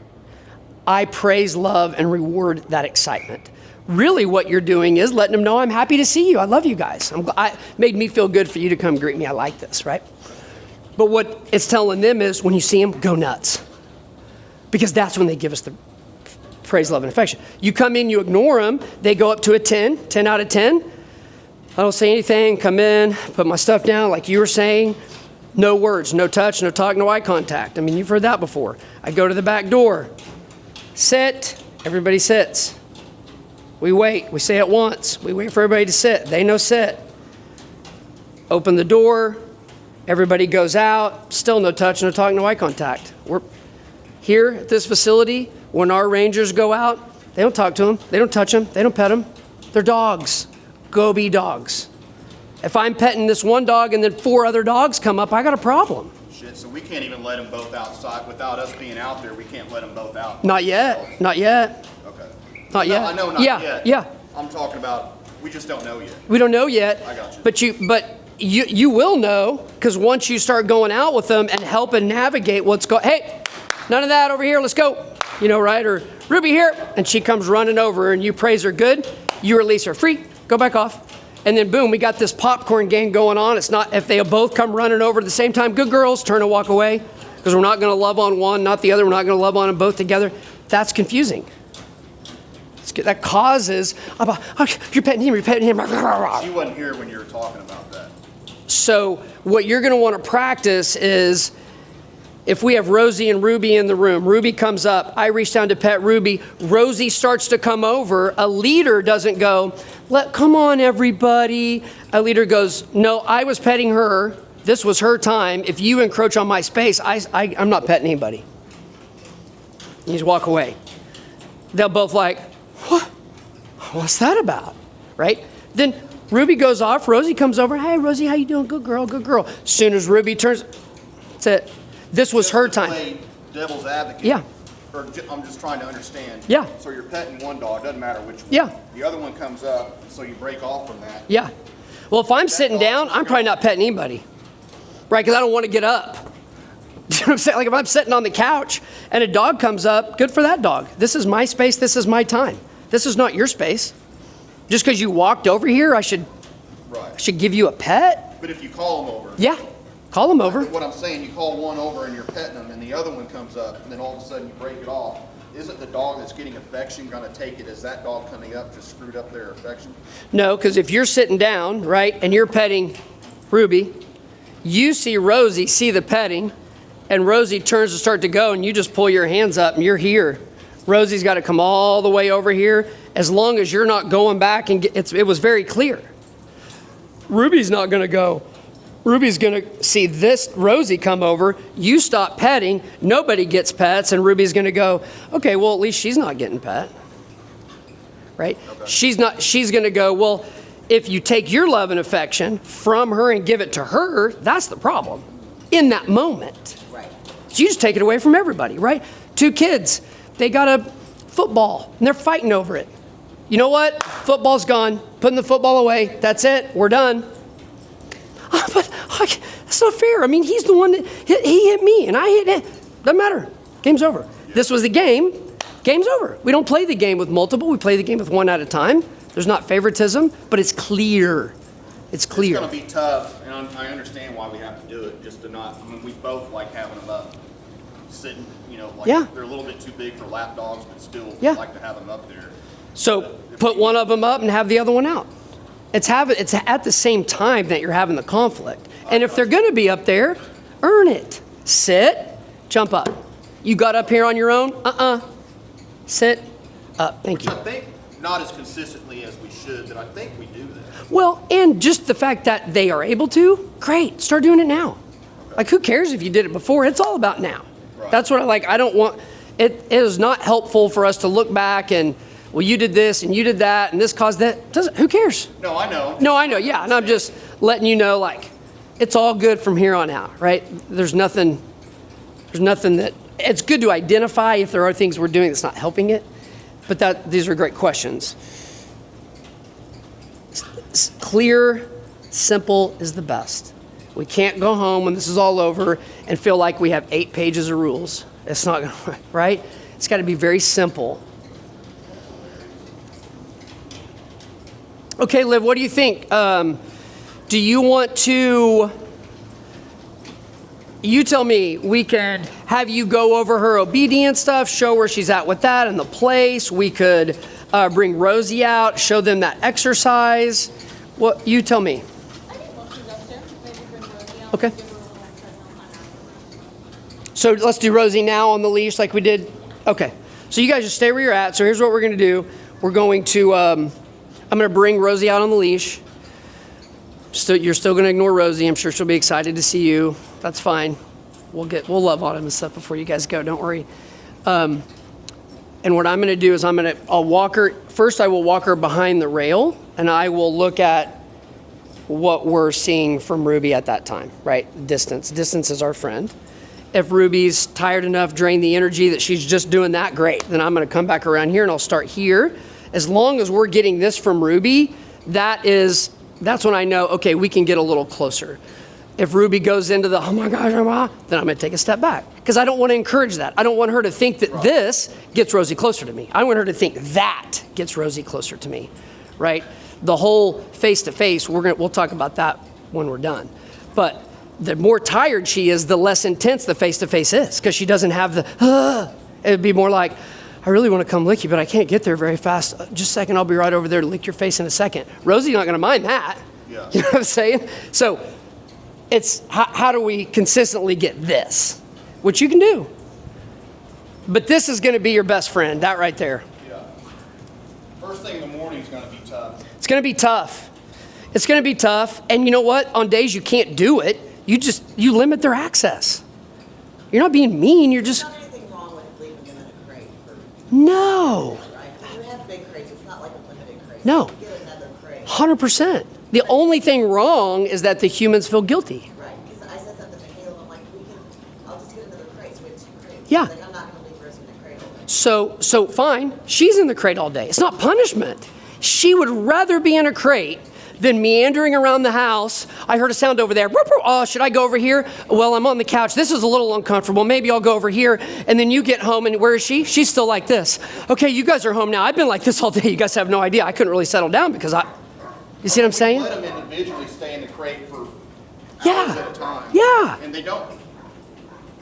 I praise, love, and reward that excitement. Really what you're doing is letting them know I'm happy to see you. I love you guys. Made me feel good for you to come greet me. I like this, right? But what it's telling them is when you see them, go nuts. Because that's when they give us the praise, love, and affection. You come in, you ignore them, they go up to a 10 out of 10. I don't say anything, come in, put my stuff down like you were saying. No words, no touch, no talk, no eye contact. I mean, you've heard that before. I go to the back door. Sit. Everybody sits. We wait. We say it once. We wait for everybody to sit. They know sit. Open the door. Everybody goes out. Still no touch, no talk, no eye contact. We're here at this facility. When our rangers go out, they don't talk to them. They don't touch them. They don't pet them. They're dogs. Go be dogs. If I'm petting this one dog and then 4 other dogs come up, I got a problem. Shit, so we can't even let them both outside without us being out there. We can't let them both out. Not yet. Not yet. Okay. Not yet. I know not yet. Yeah. I'm talking about, we just don't know yet. We don't know yet. I got you. But you will know, because once you start going out with them and helping navigate what's going, hey, none of that over here, let's go. Right? Or Ruby here, and she comes running over and you praise her good, you release her free, go back off. And then boom, we got this popcorn game going on. It's not, if they both come running over at the same time, good girls, turn and walk away, because we're not going to love on one, not the other. We're not going to love on them both together. That's confusing. That causes, you're petting him, you're petting him. She wasn't here when you were talking about that. So what you're going to want to practice is, if we have Rosie and Ruby in the room, Ruby comes up, I reach down to pet Ruby, Rosie starts to come over, a leader doesn't go, come on everybody. A leader goes, no, I was petting her, this was her time, if you encroach on my space, I'm not petting anybody. You just walk away. They'll both like, what? What's that about, right? Then Ruby goes off, Rosie comes over, hey Rosie, how you doing? Good girl, good girl. As soon as Ruby turns, that's it. This was her time. Play devil's advocate. Yeah. I'm just trying to understand. Yeah. So you're petting one dog, doesn't matter which one. Yeah. The other one comes up, so you break off from that. Yeah. Well, if I'm sitting down, I'm probably not petting anybody, right? Because I don't want to get up. You know what I'm saying? Like if I'm sitting on the couch and a dog comes up, good for that dog. This is my space. This is my time. This is not your space. Just because you walked over here, I should give you a pet? But if you call them over. Yeah. Call them over. What I'm saying, you call one over and you're petting them, and the other one comes up, and then all of a sudden you break it off. isn't the dog that's getting affection gonna take it as that dog coming up just screwed up their affection? No, because if you're sitting down, right, and you're petting Ruby, you see Rosie see the petting, and Rosie turns to start to go, and you just pull your hands up, and you're here. Rosie's got to come all the way over here. As long as you're not going back and it was very clear. Ruby's not going to go. Ruby's going to see this Rosie come over. You stop petting. Nobody gets pets, and Ruby's going to go, okay, well, at least she's not getting pet. Right? Okay. She's going to go, well, if you take your love and affection from her and give it to her, that's the problem in that moment. Right. So you just take it away from everybody, right? 2 kids, they got a football, and they're fighting over it. You know what? Football's gone. Putting the football away. That's it. We're done. But that's not fair. I mean, he's the one that he hit me, and I hit him. Doesn't matter. Game's over. This was the game. Game's over. We don't play the game with multiple. We play the game with one at a time. There's not favoritism, but it's clear. It's clear. It's going to be tough, and I understand why we have to do it, just to not, I mean, we both like having them up, sitting, you know, like Yeah. they're a little bit too big for lap dogs, but still Yeah. like to have them up there. So put one of them up and have the other one out. It's at the same time that you're having the conflict. And if they're going to be up there, earn it. Sit, jump up. You got up here on your own? Sit up. Thank you. I think not as consistently as we should, but I think we do that. Well, and just the fact that they are able to, great. Start doing it now. Okay. Like, who cares if you did it before? It's all about now. Right. That's what I like. I don't want, it is not helpful for us to look back and, well, you did this and you did that and this caused that. Who cares? No, I know. No, I know, yeah. And I'm just letting you know, like, it's all good from here on out, right? There's nothing that, it's good to identify if there are things we're doing that's not helping it. But these are great questions. Clear, simple is the best. We can't go home when this is all over and feel like we have 8 pages of rules. It's not going to, right? It's got to be very simple. Okay, Liv, what do you think? Do you want to, you tell me, we can have you go over her obedience stuff, show where she's at with that and the place. We could bring Rosie out, show them that exercise. What, you tell me. I think while she's up there, maybe bring Rosie out. Okay. And give her a little exercise on that. So let's do Rosie now on the leash like we did. Okay. So you guys just stay where you're at. So here's what we're going to do. We're going to, I'm going to bring Rosie out on the leash. You're still going to ignore Rosie. I'm sure she'll be excited to see you. That's fine. We'll love on him and stuff before you guys go. Don't worry. And what I'm going to do is I'll walk her. First, I will walk her behind the rail, and I will look at what we're seeing from Ruby at that time, right? Distance. Distance is our friend. If Ruby's tired enough, drained the energy that she's just doing that, great. Then I'm going to come back around here, and I'll start here. As long as we're getting this from Ruby, that's when I know, okay, we can get a little closer. If Ruby goes into the, oh my gosh, then I'm going to take a step back because I don't want to encourage that. I don't want her to think that this gets Rosie closer to me. I want her to think that gets Rosie closer to me, right? The whole face-to-face, we'll talk about that when we're done. But the more tired she is, the less intense the face-to-face is because she doesn't have the, it'd be more like, I really want to come lick you, but I can't get there very fast. Just a second, I'll be right over there to lick your face in a second. Rosie's not going to mind that. Yeah. You know what I'm saying? So it's how do we consistently get this, which you can do. But this is going to be your best friend, that right there. Yeah. First thing in the morning is going to be tough. It's going to be tough. It's going to be tough. And you know what? On days you can't do it, you limit their access. You're not being mean. You're just, There's not anything wrong with leaving them in a crate for, no. right? You have big crates. It's not like a limited crate. No. You get another crate. 100%. The only thing wrong is that the humans feel guilty. Right. Because I said something to Caleb. I'm like, I'll just get another crate. So we have 2 crates. Yeah. He's like, I'm not going to leave Rosie in a crate all day. So fine, she's in the crate all day. It's not punishment. She would rather be in a crate than meandering around the house. I heard a sound over there. Oh, should I go over here? Well, I'm on the couch. This is a little uncomfortable. Maybe I'll go over here. And then you get home, and where is she? She's still like this. Okay, you guys are home now. I've been like this all day. You guys have no idea. I couldn't really settle down because you see what I'm saying? Let them individually stay in the crate for hours Yeah. at a time. Yeah. And they don't.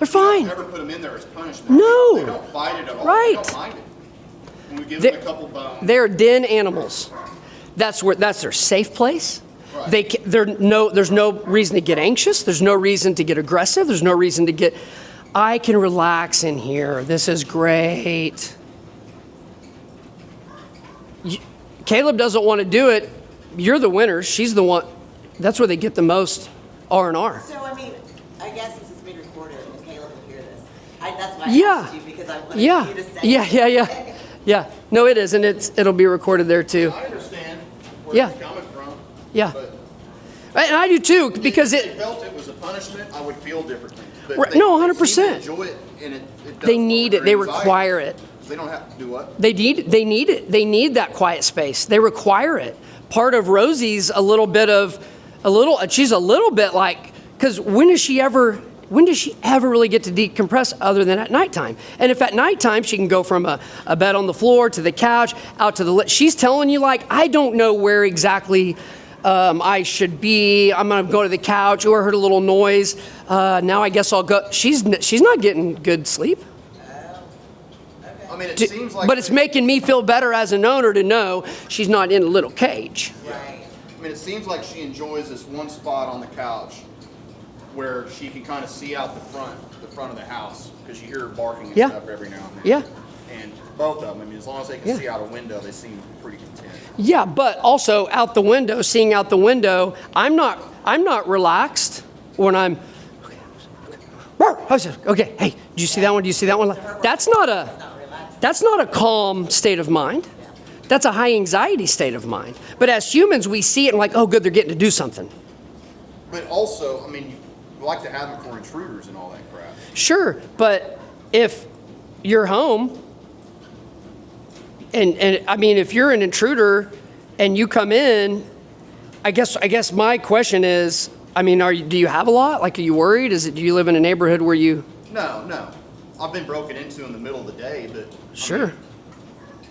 They're fine. Never put them in there as punishment. No. They don't fight it at all. Right. They don't mind it. When we give them a couple bones. They're den animals. That's their safe place. Right. There's no reason to get anxious. There's no reason to get aggressive. There's no reason to get, I can relax in here. This is great. Caleb doesn't want to do it. You're the winner. She's the one. That's where they get the most R&R. So, I mean, I guess this is being recorded and Caleb will hear this. That's why I Yeah. asked you, because I wanted Yeah. you to say Yeah. Yeah. No, it is, and it'll be recorded there too. I understand where Yeah. it's coming from. Yeah. But And I do too, because if they it. felt it was a punishment, I would feel differently. But Right, they- no, they 100%. seem to enjoy it, and it does They need lower it. They their anxiety. require it. They don't have to do what? They need it. They need that quiet space. They require it. Part of Rosie's she's a little bit like, because when does she ever really get to decompress other than at nighttime? And if at nighttime she can go from a bed on the floor to the couch, out to she's telling you like, I don't know where exactly I should be. I'm gonna go to the couch, or I heard a little noise. Now I guess I'll go. She's not getting good sleep. I mean, it seems like. But it's making me feel better as an owner to know she's not in a little cage. Right. I mean, it seems like she enjoys this one spot on the couch where she can kind of see out the front of the house, because you hear her barking and Yeah. stuff every now and then. Yeah. And both of them, I mean, as long as they can Yeah. see out a window, they seem pretty content. Yeah, but also out the window, seeing out the window, I'm not relaxed when I'm. Okay, hey, do you see that one? Do you see that one? That's not a calm state of mind. That's a high anxiety state of mind. But as humans, we see it and like, oh, good, they're getting to do something. But also, I mean, you like to have them for intruders and all that crap. Sure, but if you're home, and I mean, if you're an intruder and you come in, I guess my question is, I mean, do you have a lot? Like, are you worried? Do you live in a neighborhood where you? No. I've been broken into in the middle of the day, but Sure. I mean,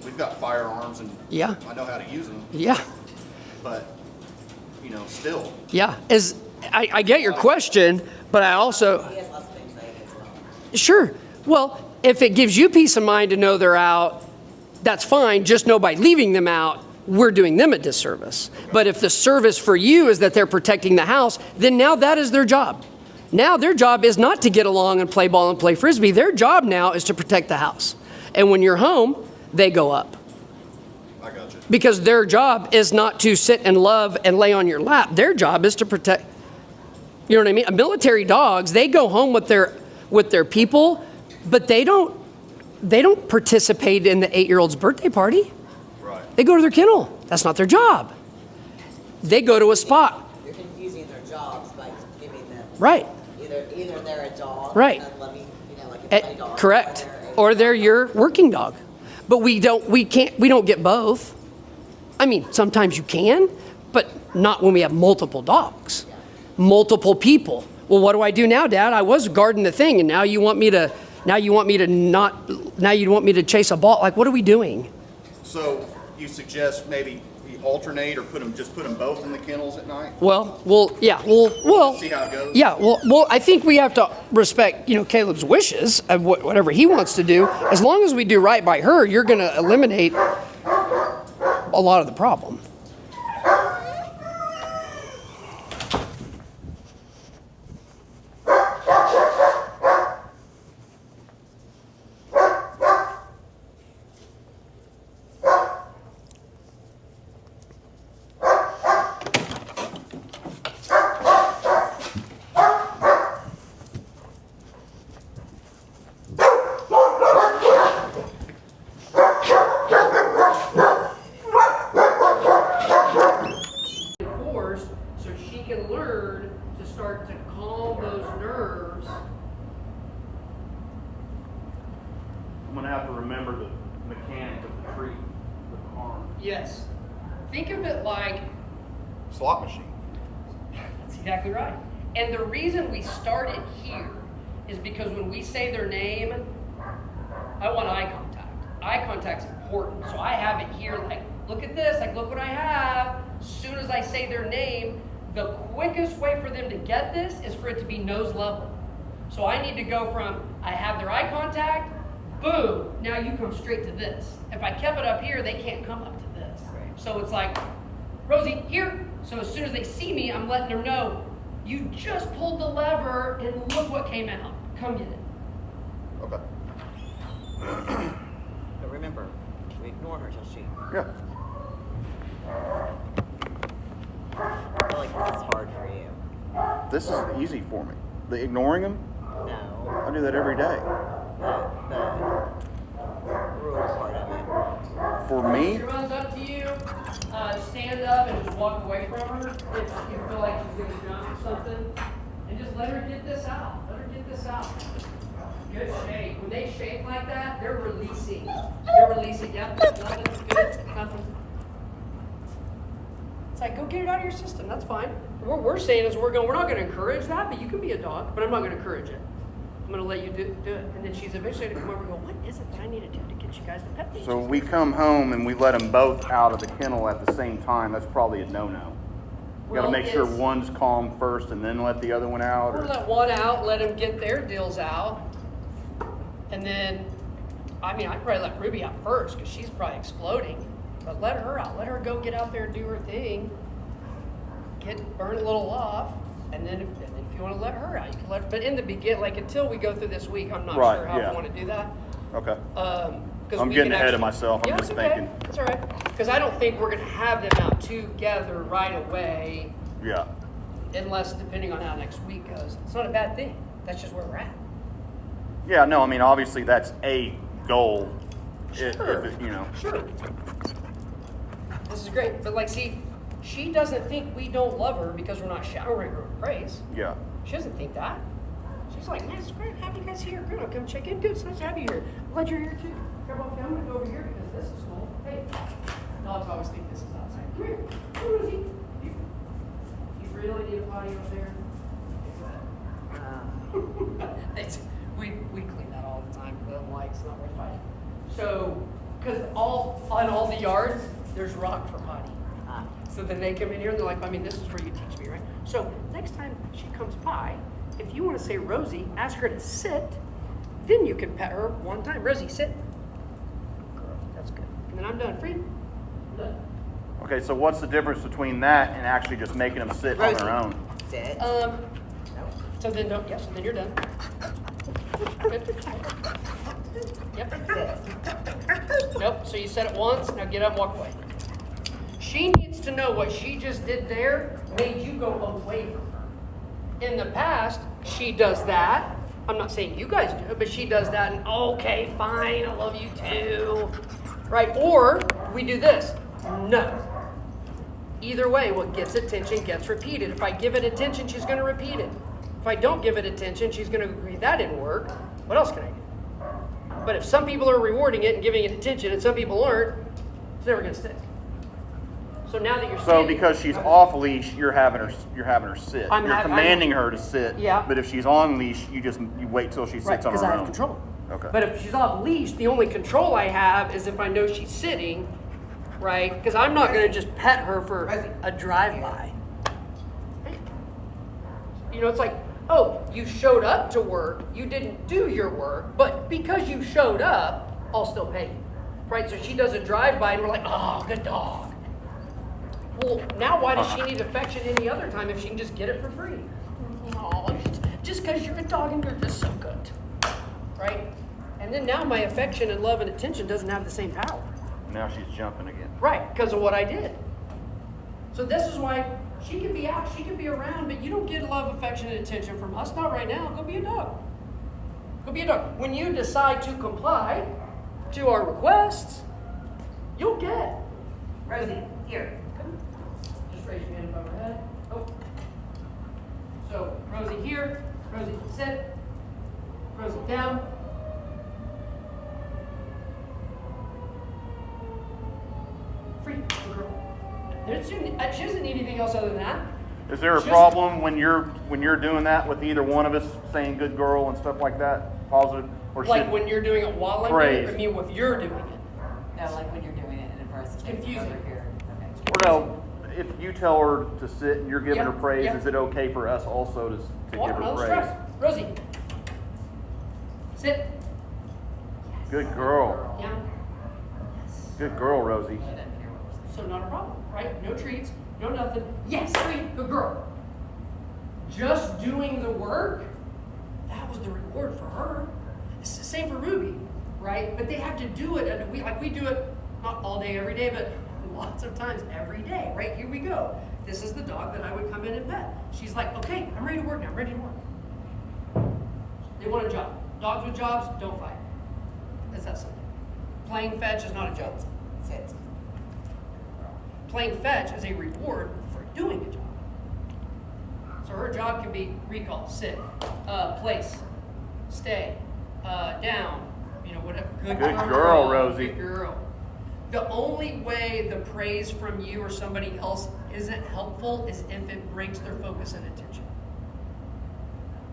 we've got firearms and Yeah. I know how to use them. Yeah. But still. Yeah. I get your question, but I also. He has lots of anxiety as well. Sure. Well, if it gives you peace of mind to know they're out, that's fine. Just know by leaving them out, we're doing them a disservice. But if the service for you is that they're protecting the house, then now that is their job. Now their job is not to get along and play ball and play frisbee. Their job now is to protect the house. And when you're home, they go up. I got you. Because their job is not to sit and love and lay on your lap. Their job is to protect. You know what I mean? Military dogs, they go home with their people, but they don't participate in the 8-year-old's birthday party. Right. They go to their kennel. That's not their job. They go to a spot. You're confusing their jobs by giving them Right. either they're a dog, Right. and let me, like a play dog, Correct. or Or they're your working dog. But we don't get both. I mean, sometimes you can, but not when we have multiple dogs. Multiple people. Well, what do I do now, Dad? I was guarding the thing, and now you want me to chase a ball. Like, what are we doing? So you suggest maybe you alternate or put them both in the kennels at night? Well, See how it goes? Yeah, well, I think we have to respect, Caleb's wishes of whatever he wants to do. As long as we do right by her, you're going to eliminate a lot of the problem. Forced so she can learn to start to calm those nerves. I'm going to have to remember the mechanic of the tree with the arm. Yes. Think of it like, Slot machine. that's exactly right. And the reason we start it here is because when we say their name, I want eye contact. Eye contact's important. So I have it here like, look at this, like look what I have. As soon as I say their name, the quickest way for them to get this is for it to be nose level. So I need to go from, I have their eye contact, boom, now you come straight to this. If I kept it up here, they can't come up to this. So it's like, Rosie, here. So as soon as they see me, I'm letting them know, you just pulled the lever and look what came out. Come get it. Okay. But remember, we ignore her till she. Yeah. I feel like this is hard for you. This is easy for me. The ignoring them, No, I do that every day. the rule part of it. For If me, she runs up to you, stand up and just walk away from her. If you feel like she's going to jump or something, and just let her get this out. Let her get this out. Good shake. When they shake like that, they're releasing. They're releasing. Yep, nothing. Good. Nothing. It's like, go get it out of your system. That's fine. What we're saying is we're not going to encourage that, but you can be a dog, but I'm not going to encourage it. I'm going to let you do it. And then she's eventually going to come over and go, what is it that I need to do to get you guys to pet me? so we come home and we let them both out of the kennel at the same time. That's probably a no-no. You got to Well, make sure it's- one's calm first and then let the other one out. Or Or, let one out, let them get their deals out. And then, I mean, I'd probably let Ruby out first because she's probably exploding. But let her out. Let her go get out there and do her thing. Burn a little off. And then if you want to let her out, you can let her. But in the beginning, like until we go through this week, I'm not Right, sure how yeah. we want to do that. okay. 'Cause I'm we getting can ahead of actually- myself. I'm Yeah, just it's okay. thinking. That's all right. Because I don't think we're going to have them out together right away. Yeah. Unless, depending on how next week goes. It's not a bad thing. That's just where we're at. Yeah, no, I mean, obviously that's a goal. If Sure. it, you know. Sure. This is great. But like, see, she doesn't think we don't love her because we're not showering her with praise. Yeah. She doesn't think that. She's like, man, it's great to have you guys here. Good, I'll come check in. Good, it's nice to have you here. I'm glad you're here too. Come on, I'm gonna go over here because this is cool. Hey, dogs always think this is outside. Come here. Come on, Rosie. You really need a potty over there? We clean that all the time. But I'm like, it's not worth fighting. So, because on all the yards, there's rock for potty. So then they come in here and they're like, I mean, this is where you teach me, right? So next time she comes by, if you want to say Rosie, ask her to sit, then you can pet her one time. Rosie, sit. Girl, that's good. And then I'm done. Free. I'm done. Okay, so what's the difference between that and actually just making them sit on their own? Sit. So then don't, yeah, so then you're done. Good. Yep. Nope, so you said it once, now get up and walk away. She needs to know what she just did there made you go away from her. In the past, she does that. I'm not saying you guys do it, but she does that and okay, fine, I love you too. Right? Or we do this. No. Either way, what gets attention gets repeated. If I give it attention, she's going to repeat it. If I don't give it attention, she's going to agree that didn't work. What else can I do? But if some people are rewarding it and giving it attention and some people aren't, it's never going to stick. So now that you're So sitting, because she's off leash, you're having her sit. I'm You're commanding her to sit. Yeah. But if she's on leash, you wait till she sits right, on because her I have own. control. Okay. But if she's off leash, the only control I have is if I know she's sitting, right? Because I'm not going to just pet her for a drive-by. You know, it's like, oh, you showed up to work, you didn't do your work, but because you showed up, I'll still pay you. Right? So she does a drive-by and we're like, oh, good dog. Well, now why does she need affection any other time if she can just get it for free? Oh, just because you're a dog and you're just so good. Right? And then now my affection and love and attention doesn't have the same power. Now she's jumping again. Right, because of what I did. So this is why she can be out, she can be around, but you don't get love, affection, and attention from us. Not right now. Go be a dog. Go be a dog. When you decide to comply to our requests, you'll get. Rosie, here. Come. Just raise your hand above her head. Oh. So, Rosie here. Rosie, sit. Rosie down. Free. Good girl. She doesn't need anything else other than that. Is there a Just- problem when you're doing that with either one of us saying good girl and stuff like that? Positive? Or Like should, when you're doing it while I'm doing it, Praise. I mean, if you're doing it. No, like when you're doing it and versus It's confusing. over here. Okay. or no, if you tell her to sit and you're giving Yep, her praise, yep. is it okay for us also to Well, give her let's praise? try. Rosie, Sit. Good girl. Down. Good girl, Rosie. So not a problem, right? No treats, no nothing. Yes, 3, good girl. Just doing the work, that was the reward for her. It's the same for Ruby, right? But they have to do it, and we do it not all day, every day, but lots of times every day, right? Here we go. This is the dog that I would come in and pet. She's like, okay, I'm ready to work now, I'm ready to work. They want a job. Dogs with jobs, don't fight. It's that simple. Playing fetch is not a job. Sit. Playing fetch is a reward for doing a job. So her job can be recall, sit, place, stay, down, you know, whatever. Good girl, Rosie. Good girl. The only way the praise from you or somebody else isn't helpful is if it breaks their focus and attention.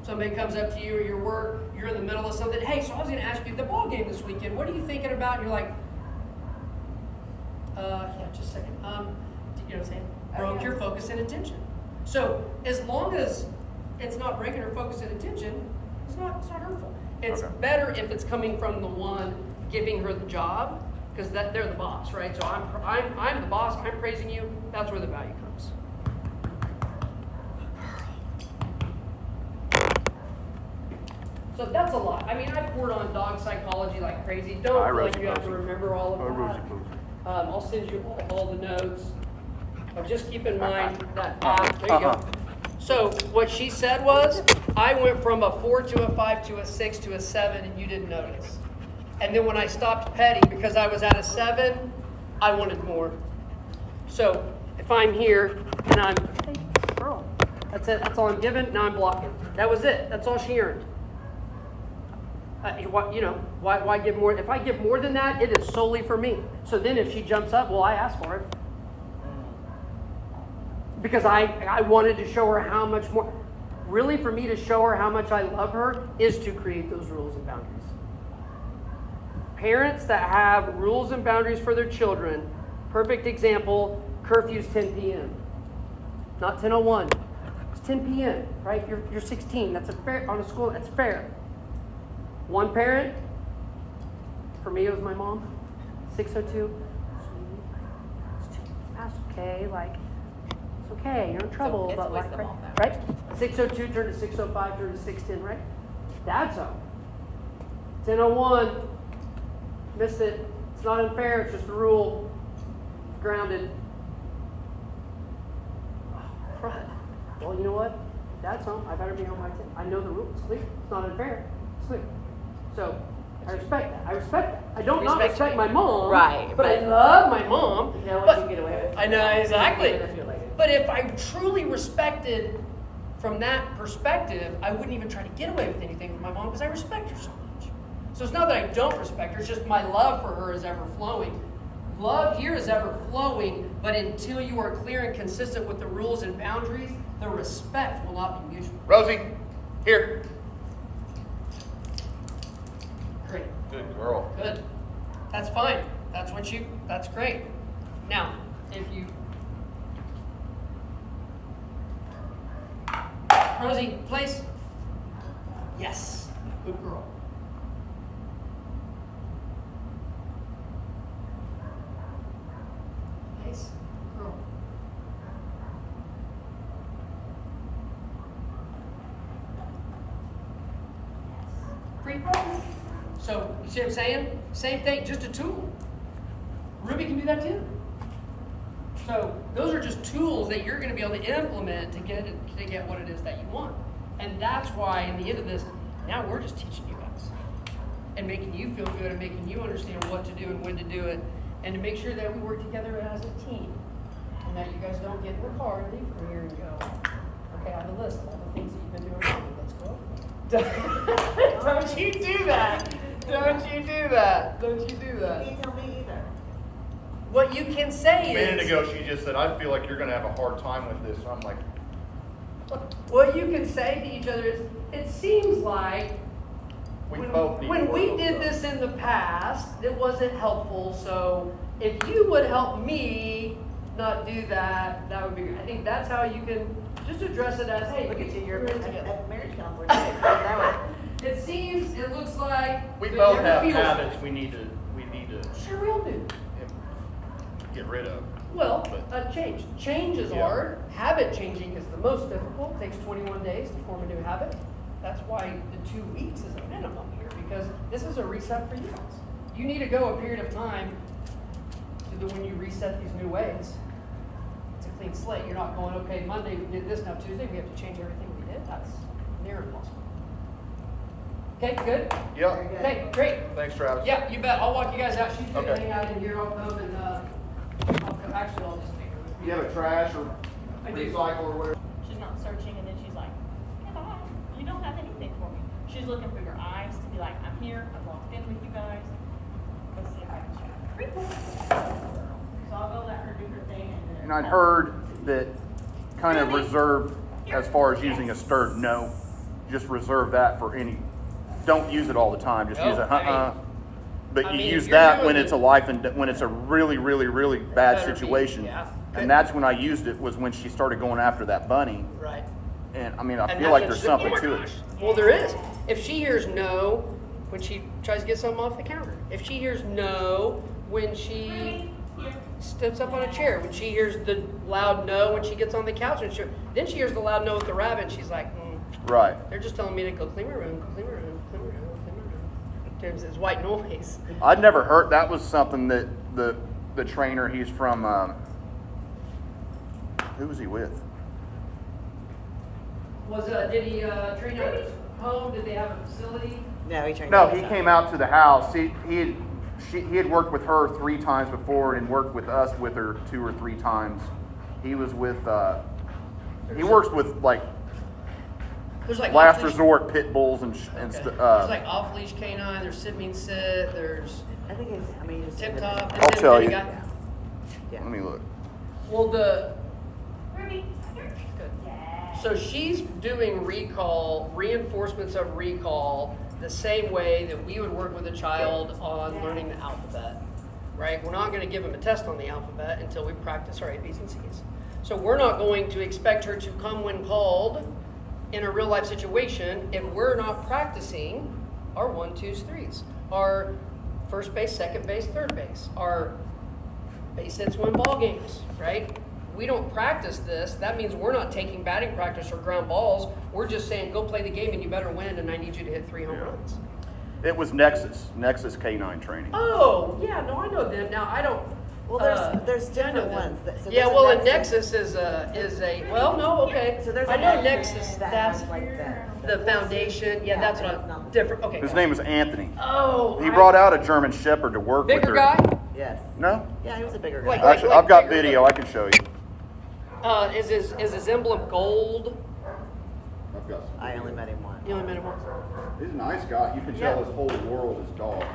Somebody comes up to you or your work, you're in the middle of something, hey, so I was gonna ask you the ball game this weekend, what are you thinking about? And you're like, yeah, just a second. You know what I'm saying? Broke your focus and attention. So as long as it's not breaking her focus and attention, it's not hurtful. It's Okay. better if it's coming from the one giving her the job, because they're the boss, right? So I'm the boss. I'm praising you. That's where the value comes. So that's a lot. I mean, I've poured on dog psychology like crazy. Don't Hi, feel like Rosie, you have to Rosie. remember all of Oh, that. Rosie, Rosie. I'll send you all the notes. But just keep in mind that there you go. So what she said was, I went from a 4 to a 5 to a 6 to a 7, and you didn't notice. And then when I stopped petting, because I was at a 7, I wanted more. So if I'm here and I'm, hey, girl, that's it. That's all I'm giving. Now I'm blocking. That was it. That's all she earned. Why give more? If I give more than that, it is solely for me. So then if she jumps up, well, I asked for it. Because I wanted to show her how much more. Really, for me to show her how much I love her is to create those rules and boundaries. Parents that have rules and boundaries for their children, perfect example, curfew's 10 p.m. Not 10:01. It's 10 p.m., right? You're 16. That's a fair, on a school, that's fair. One parent, for me it was my mom, 6:02. That's okay, like, it's okay, you're in trouble, it's but like, wisdom on that. right? 6:02 turned to 6:05 turned to 6:10, right? That's up. 10:01, missed it. It's not unfair, it's just a rule. Grounded. Oh, crud. Well, you know what? Dad's home, I better be home by 10. I know the rules, clear. It's not unfair, it's clear. So, I respect that. I respect that. I don't not respect my mom. Right, But I but- love my mom. You know what but- you get away with. I know, exactly. Even if you're like- But if I truly respected from that perspective, I wouldn't even try to get away with anything with my mom because I respect her so much. So it's not that I don't respect her, it's just my love for her is ever flowing. Love here is ever flowing, but until you are clear and consistent with the rules and boundaries, the respect will not be mutual. Rosie, here. Great. Good girl. Good. That's fine. That's great. Now, if you. Rosie, place. Yes. Good girl. Place. Good girl. Free problem. So, you see what I'm saying? Same thing, just a tool. Ruby can do that too. So, those are just tools that you're going to be able to implement to get what it is that you want. And that's why, in the end of this, now we're just teaching you guys. And making you feel good and making you understand what to do and when to do it. And to make sure that we work together as a team. And that you guys don't get in the car and leave from here and go, okay, I have a list of all the things that you've been doing wrong. Let's go. Don't you do that. Don't you do that. Don't you do that. You tell me either. What you can say A minute is, ago, she just said, I feel like you're going to have a hard time with this. And I'm like, what you can say to each other is, it seems like we both need when to we work did on this in the past, it wasn't helpful. So if you would help me not do that, that would be great. I think that's how you can just address it as, hey, Look at you, you're we're in together. a marriage counselor too. That way. It's it looks like. We that both your have feels- habits we need to Sure, we all do. get rid of. Well, change. Change is Yeah. hard. Habit changing is the most difficult. It takes 21 days to form a new habit. That's why the 2 weeks is a minimum here, because this is a reset for you guys. You need to go a period of time to when you reset these new ways. It's a clean slate. You're not going, okay, Monday we did this, now Tuesday we have to change everything we did. That's near impossible. Okay, good? Yeah. Okay, great. Thanks, Travis. Yeah, you bet. I'll walk you guys out. She's gonna Okay. hang out in here. I'll come and, actually, I'll just take her with me. You have a trash or I do. recycle or whatever? She's not searching, and then she's like, "Hey, Mom, you don't have anything for me." She's looking for your eyes to be like, "I'm here. I've walked in with you guys. Let's see if I can chat." Pretty cool. So I'll go let her do her thing, and then. And I'd heard that kind of reserve, as far as using a stirred, no. Just reserve that for any, don't use it all the time, just No, use a I mean- But I you mean, if use you're that doing when it's it- a life and, when it's a really, really, really bad Better be, situation. yeah. And that's when I used it, was when she started going after that bunny. Right. And I mean, I And feel that's like what there's she- something oh my to it. gosh. Well, there is. If she hears no when she tries to get something off the counter, if she hears no when she steps up on a chair, when she hears the loud no when she gets on the couch, and then she hears the loud no with the rabbit, and she's like, Right. they're just telling me to go clean my room, clean my room, clean my room, clean my room. There's this white noise. I'd never heard, that was something that the trainer, he's from, who was he with? Did he train out of his home? Did they have a facility? No, he trained. No, us he out. came out to the house. He had worked with her 3 times before and worked with us with her 2 or 3 times. He was with, he works with like There's like last off-leash- resort pit bulls and Okay. stuff. There's like off leash canine. There's sit mean sit. There's I think it's. I mean, it's tip top. I'll tell you. Yeah. Let me look. Well, the Ruby, here. good. Yeah. So she's doing recall, reinforcements of recall, the same way that we would work with a child on learning the alphabet, right? We're not going to give them a test on the alphabet until we practice our A's and C's. So we're not going to expect her to come when called in a real life situation if we're not practicing our 1, 2s, 3s, our first base, second base, third base, our base hits win ball games, right? We don't practice this. That means we're not taking batting practice or ground balls. We're just saying, go play the game and you better win, and I need you to hit 3 home runs. It was Nexus K9 training. Oh, yeah, no, I know that. Now, I don't. Well, there's I know different that. ones. So Yeah, there's well, a Nexus is well, no, okay. So there's I a know Nexus, that that's has like that. the foundation. Yeah, that's what it's I'm, not- different, okay. His name was Anthony. Oh. He brought out a German Shepherd to work with Bigger her. guy? Yes. No? Yeah, he was a bigger guy. Like- Actually, I've got bigger video. I can show you. Is his emblem gold? I've got I only met him once. You only met him once. He's a nice guy. You can Yeah. tell his whole world is dogs.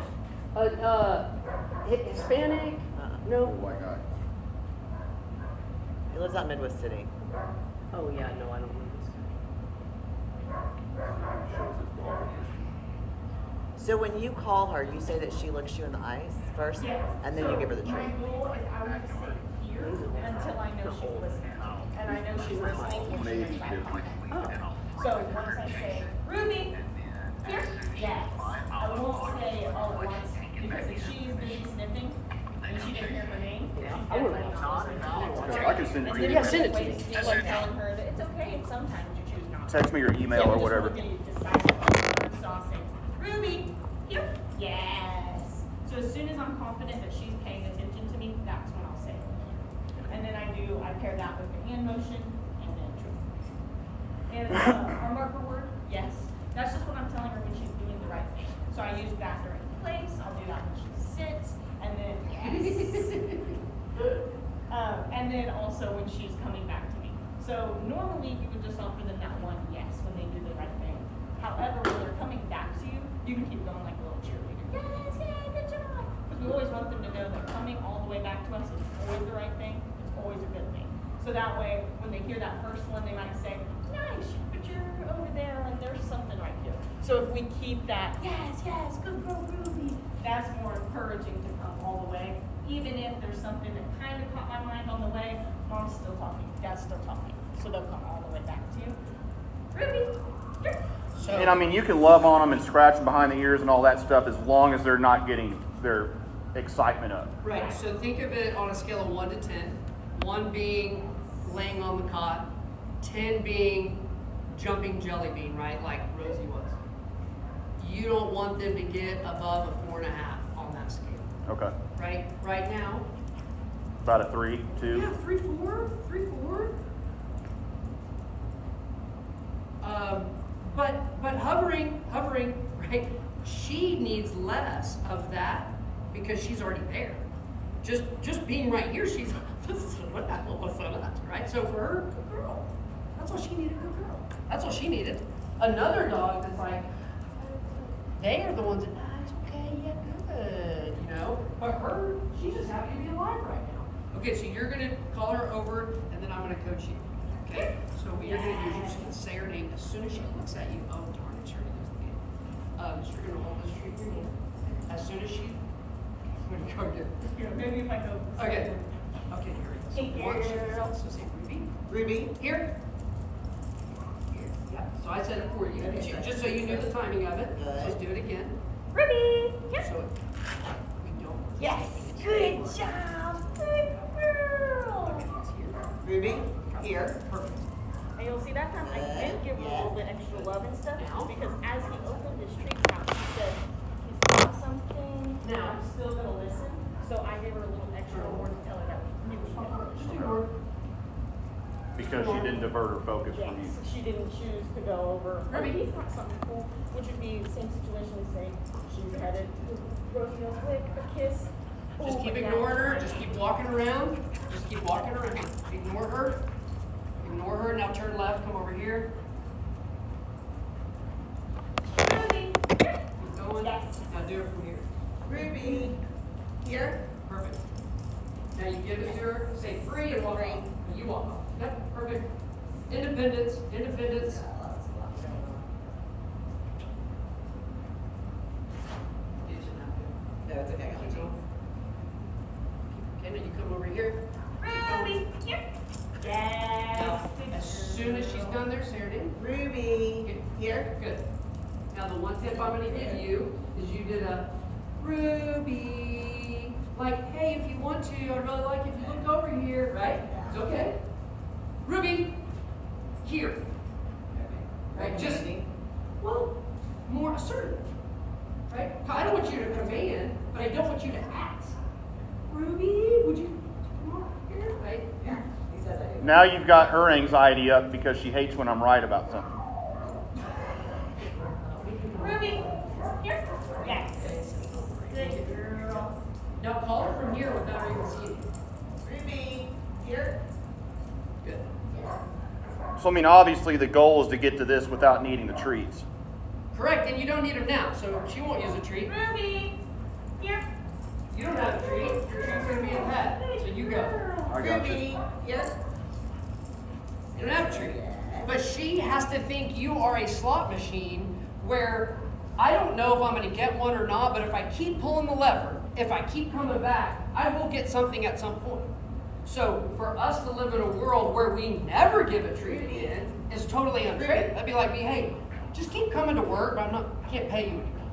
Hispanic? No. White guy. He lives out in Midwest City. Oh, yeah, no, I don't know this Shows his dog. So when you call her, you say that she looks you in the eyes first, and then you give her the My treat. goal is I want to sit here until I know she's listening. And I know she's listening when she Maybe comes back. different. So once I say, Ruby, here, yes. I won't say it all at once, because if she's busy sniffing and she didn't hear her name, she's definitely not listening. I can send it to you. Yeah, send it to me. Ways to like telling her that it's okay if sometimes you choose not to. Text me your email or whatever. Ruby, here. Yes. So as soon as I'm confident that she's paying attention to me, that's when I'll say it. And then I pair that with the hand motion and then true. And our marker word, yes. That's just what I'm telling her when she's doing the right thing. So I use that during place. I'll do that when she sits, and then yes. And then also when she's coming back to me. So normally you would just offer them that one yes when they do the right thing. However, when they're coming back to you, you can keep going like a little cheerleader. Yes, yay, good job. Because we always want them to know that coming all the way back to us is always the right thing. It's always a good thing. So that way, when they hear that first one, they might say, nice, but you're over there, like there's something right here. So if we keep that, yes, yes, good girl, Ruby, that's more encouraging to come all the way. Even if there's something that kind of caught my mind on the way, mom's still talking, dad's still talking. So they'll come all the way back to you. Ruby, here. So, And I mean, you can love on them and scratch them behind the ears and all that stuff as long as they're not getting their excitement up. right, so think of it on a scale of 1 to 10. 1 being laying on the cot, 10 being jumping jelly bean, right, like Rosie was. You don't want them to get above a 4.5 on that scale, Okay. right? Right now, About a 3, 2. yeah, 3, 4, 3, 4. But hovering, right? She needs less of that because she's already there. Just being right here, she's right? So for her, good girl. That's all she needed, good girl. That's all she needed. Another dog that's like, they are the ones that, it's okay, yeah, good, you know? But her, she's just happy to be alive right now. Okay, so you're gonna call her over, and then I'm gonna coach you. Okay? So what you're gonna do is you're just gonna say her name as soon as she looks at you. Oh, darn it, she already knows the name. So you're gonna hold this tree for you. As soon as she, I'm gonna go get. Maybe if I go. Okay. Okay, here it is. Hey, One, girl. so say Ruby. Ruby, Here. Here. Yeah. So I said it for you, Okay. just so you knew the timing of it. Good. Let's do it again. Ruby, here. So we don't. Yes, good job, good girl. Okay, it's here. Ruby, here. Perfect. And you'll see that time I did give him a little bit extra love and stuff Now? because as he opened his treat pouch, he said, he's got something, Now? I'm still gonna listen. So I gave her a little extra more to tell her that we knew she had Just do more. Because she didn't divert her focus Yes, from you. she didn't choose to go over. Ruby. He's got something cool, which would be the same situation as say she's headed to Rosie real quick, a kiss. Just Ooh, keep but now ignoring her. it's Just keep walking around. Just keep walking around. Ignore her. Ignore her. Now turn left. Come over here. Ruby, here. Keep going. Yes. Now do it from here. Ruby, here. Perfect. Now you give it to her. Say free and walk off. And you walk off. Yep. Perfect. Independence. Independence. No, it's okay. I'll change. Okay, now you come over here. Ruby, here. Yes. Now, as soon as she's done there, say her name. Ruby, here. Good. Now the one tip I'm gonna give you is you did a Ruby. Like, hey, if you want to, I'd really like if you look over here, right? It's okay. Ruby, here. Right? Just, well, more assertive. Right? I don't want you to command, but I don't want you to ask. Ruby, would you come over here? Right? Yeah. He says I do. Now you've got her anxiety up because she hates when I'm right about something. Ruby, here. Yes. Good girl. Now call her from here without her even seeing you. Ruby, here. Good. So I mean, obviously the goal is to get to this without needing the treats. Correct, and you don't need them now, so she won't use a treat. Ruby, here. You don't have a treat. Your treat's gonna be in bed, so you go. I got you. Ruby, here. You don't have a treat. But she has to think you are a slot machine where I don't know if I'm gonna get one or not, but if I keep pulling the lever, if I keep coming back, I will get something at some point. So for us to live in a world where we never give a treat again is totally unfair. That'd be like me, hey, just keep coming to work, but I can't pay you anymore.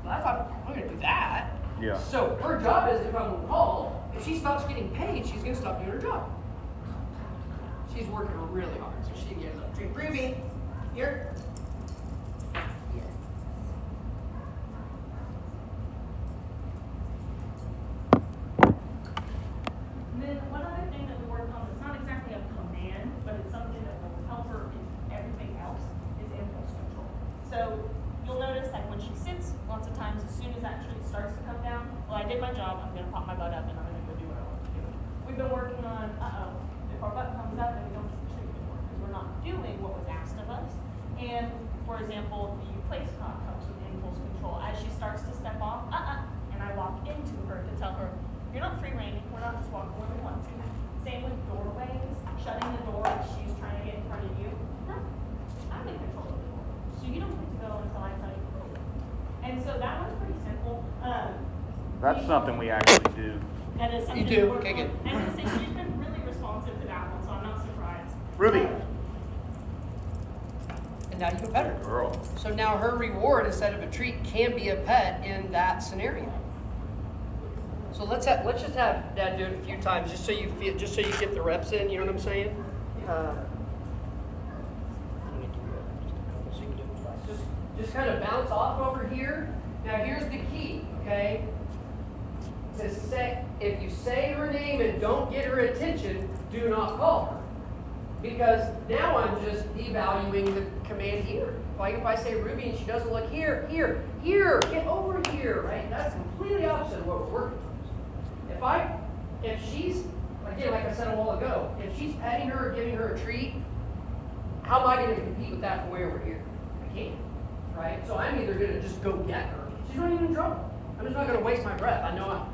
Well, I thought, I'm gonna do that. Yeah. So her job is to come on call. If she stops getting paid, she's gonna stop doing her job. She's working really hard, so she can get a treat. Ruby, here. And then one other thing that we worked on, it's not exactly a command, but it's something that will help her in everything else, is impulse control. So you'll notice that when she sits, lots of times, as soon as that treat starts to come down, well, I did my job, I'm gonna pop my butt up and I'm gonna go do what I want to do. We've been working on, if our butt comes up, then we don't get the treat anymore, because we're not doing what was asked of us. And, for example, the place cot comes with impulse control. As she starts to step off, and I walk into her to tell her, you're not free reigning, we're not just walking where we want to. Same with doorways, shutting the door if she's trying to get in front of you. No, I'm in control of the door. So you don't get to go until I tell you to go. And so that one's pretty simple. That's something we actually do. That is something. You do? we work Okay, on. good. And I say she's been really responsive to that one, so I'm not surprised. Ruby, And and now you can pet her. Girl. So now her reward instead of a treat can be a pet in that scenario. So let's just have Dad do it a few times just so you get the reps in. You know what I'm saying? Just kind of bounce off over here. Now here's the key, okay? If you say her name and don't get her attention, do not call her. Because now I'm just devaluing the command here. Like if I say Ruby and she doesn't look here, get over here, right? That's completely opposite of what we're working towards. If she's, again, like I said a while ago, if she's petting her or giving her a treat, how am I going to compete with that from way over here? I can't, right? So I'm either going to just go get her. She's not even in trouble. I'm just not going to waste my breath. I know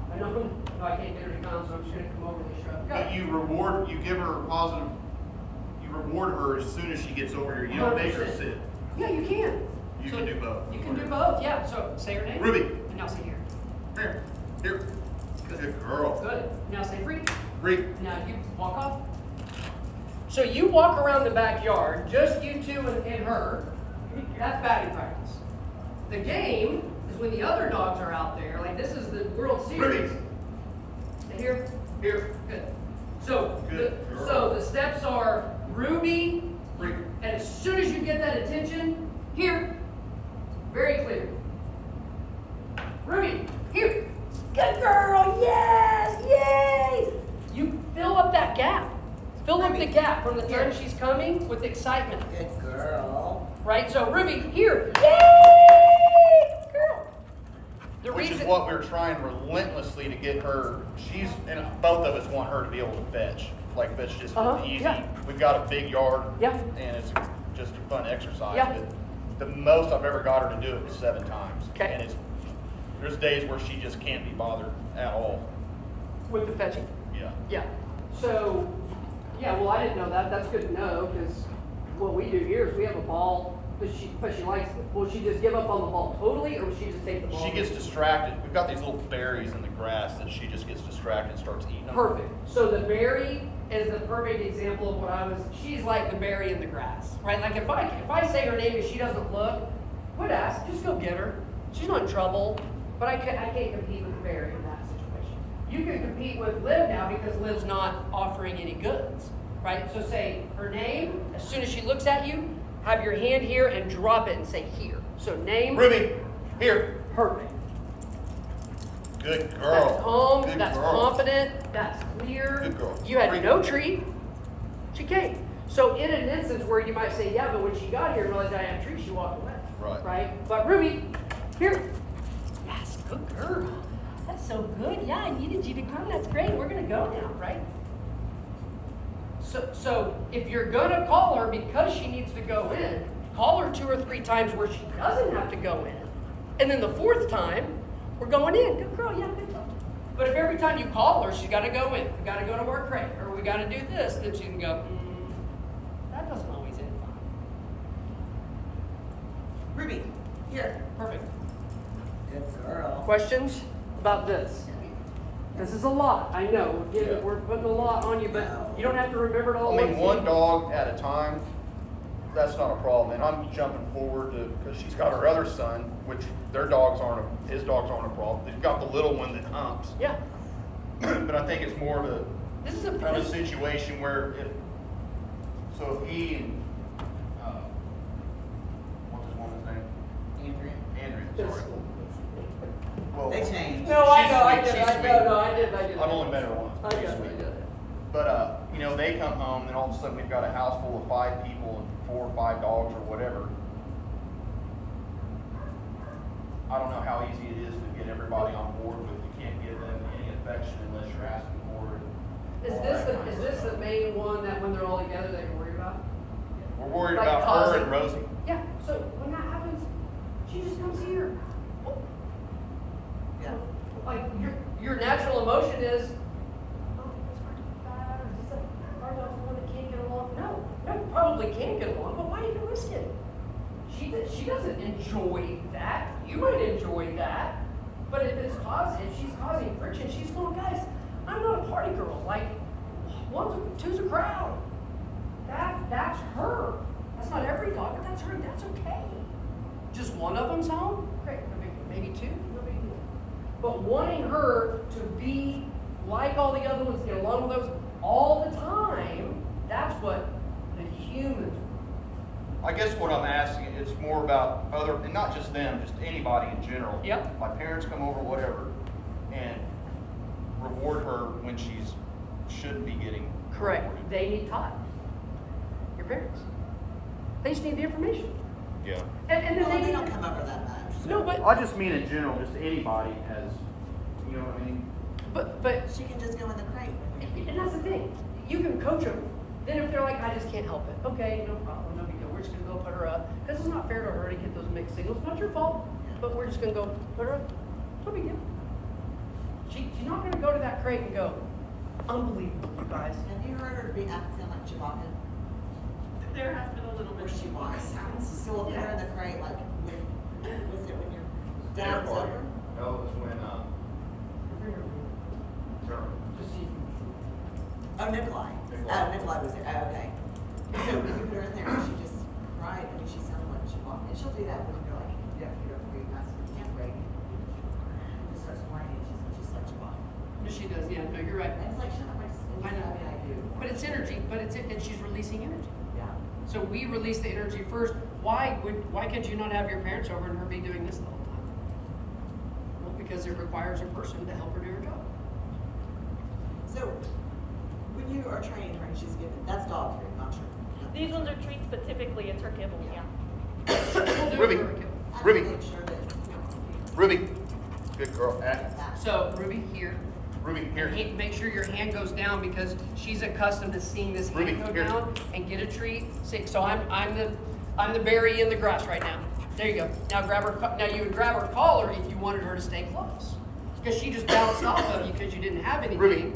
I can't get her to come, so I'm just going to come over this shrub. But you give her a positive, you reward her as soon as she gets over here. You don't make her 100%. sit. Yeah, you can. You can do both. You can do both, yeah. So say her name. Ruby. And now say here. Here. Good girl. Good. Now say free. Free. Now you walk off. So you walk around the backyard, just you two and her. That's batting practice. The game is when the other dogs are out there. Like this is the World Series. Ruby. Here. Good. So Good girl. so the steps are Ruby, Free. and as soon as you get that attention, here. Very clear. Ruby, here. Good girl, yes, yay! You fill up that gap. Fill up the gap from the time she's coming with excitement. Good girl. Right? So Ruby, here, yay! Good girl. The Which is reason, what we're trying relentlessly to get her. And both of us want her to be able to fetch. Like fetch just easy. yeah. We've got a big yard. Yeah. And it's just a fun exercise. Yeah. But the most I've ever got her to do it was 7 times. Okay. And there's days where she just can't be bothered at all. with the fetching. Yeah. Yeah. So, yeah, well, I didn't know that. That's good to know because what we do here is we have a ball, but she likes it. Will she just give up on the ball totally, or will she just take the ball? She gets distracted. We've got these little berries in the grass that she just gets distracted and starts eating them. Perfect. So the berry is the perfect example of what she's like the berry in the grass, right? Like if I say her name and she doesn't look, would ask, just go get her. She's not in trouble, but I can't compete with the berry in that situation. You can compete with Liv now because Liv's not offering any goods, right? So say her name, as soon as she looks at you, have your hand here and drop it and say here. So name. Ruby, here. Perfect. Good girl. That's calm, Good that's girl. confident, that's clear. Good girl. You had Great. no treat. She came. So in an instance where you might say, yeah, but when she got here and realized I had a treat, she walked away. Right. Right? But Ruby, here. Yes, good girl. That's so good. Yeah, I needed you to come. That's great. We're gonna go now, right? So if you're gonna call her because she needs to go in, call her 2 or 3 times where she doesn't have to go in. And then the 4th time, we're going in. Good girl, yeah, good job. But if every time you call her, she's gotta go in. We gotta go to our crate, or we gotta do this, then she can go, that doesn't always end fine. Ruby, here. Perfect. Good girl. Questions about this? This is a lot, I know. We're putting a lot on you, but you don't have to remember it all. I mean, one dog at a time, that's not a problem. And I'm jumping forward because she's got her other son, which his dogs aren't a problem. They've got the little one that humps. Yeah. But I think it's more of This is a a situation where if he and, what's his woman's name? Andrea, sorry. Well, They changed. No, I she's know, I sweet, did, she's I sweet. know, I did. I've only met her once. I She's got sweet. it. But, they come home, and all of a sudden we've got a house full of 5 people and 4 or 5 dogs or whatever. I don't know how easy it is to get everybody on board with you can't give them any affection unless you're asking for it. Is this the main one that when they're all together they worry about? We're worried Like about her causing- and Rosie. Yeah, so when that happens, she just comes here. Yeah. Like your natural emotion is, oh, this might be bad, or is this our dog's the one that can't get along? No, probably can't get along, but why even risk it? She doesn't enjoy that. You might enjoy that, but if she's causing friction, she's going, guys, I'm not a party girl. Like, two's a crowd. That's her. That's not every dog, but that's her, that's okay. Just one of them's home? Great, no big deal. Maybe two? No big deal. But wanting her to be like all the other ones, get along with those all the time, that's what the humans I guess what I'm asking, it's more about other, and not just them, just anybody in general. Yep. My parents come over, whatever, and reward her when shouldn't be getting correct. rewarded. They need taught. Your parents. They just need the information. Yeah. And Well, then they they don't come over that much. No, but I just mean in general, just anybody has, you know what I mean? but She can just go in the crate. and that's the thing. You can coach them. Then if they're like, I just can't help it. Okay, no problem, no big deal. We're just gonna go put her up. Because it's not fair to her to get those mixed signals. Not your fault. But we're just gonna go put her up. No big deal. She's not gonna go to that crate and go, unbelievable, you guys. Have you heard her be acting like Chewbacca? There has been a little bit. Where she walks. So we'll put her in the crate like was it when your dad was over? No, it was when, Just see. Oh, Nikolai. Oh, Nikolai was there. Oh, okay. So when you put her in there, she just cried. I mean, she sounded like Chewbacca. And she'll do that when you're like, you have to get her food, that's when you can't break. She starts whining. She's just like Chewbacca. She does, yeah, no, you're right. And it's like, shut up, I know. I do. But it's energy, and she's releasing energy. Yeah. So we release the energy first. Why could you not have your parents over and her be doing this the whole time? Well, because it requires a person to help her do her job. So when you are training her and she's given, that's dog food, not your. These ones are treats, but typically it's her kibble, yeah. We'll do it Ruby. for her, Kim. I Ruby. make sure that, you know, Ruby. Good girl. that. So Ruby, here. Ruby, here. Make sure your hand goes down because she's accustomed to seeing this hand Ruby, go here. down and get a treat. See, so I'm the berry in the grass right now. There you go. Now grab her. Now you would grab her collar if you wanted her to stay close, because she just bounced off of you because you didn't have anything. Ruby.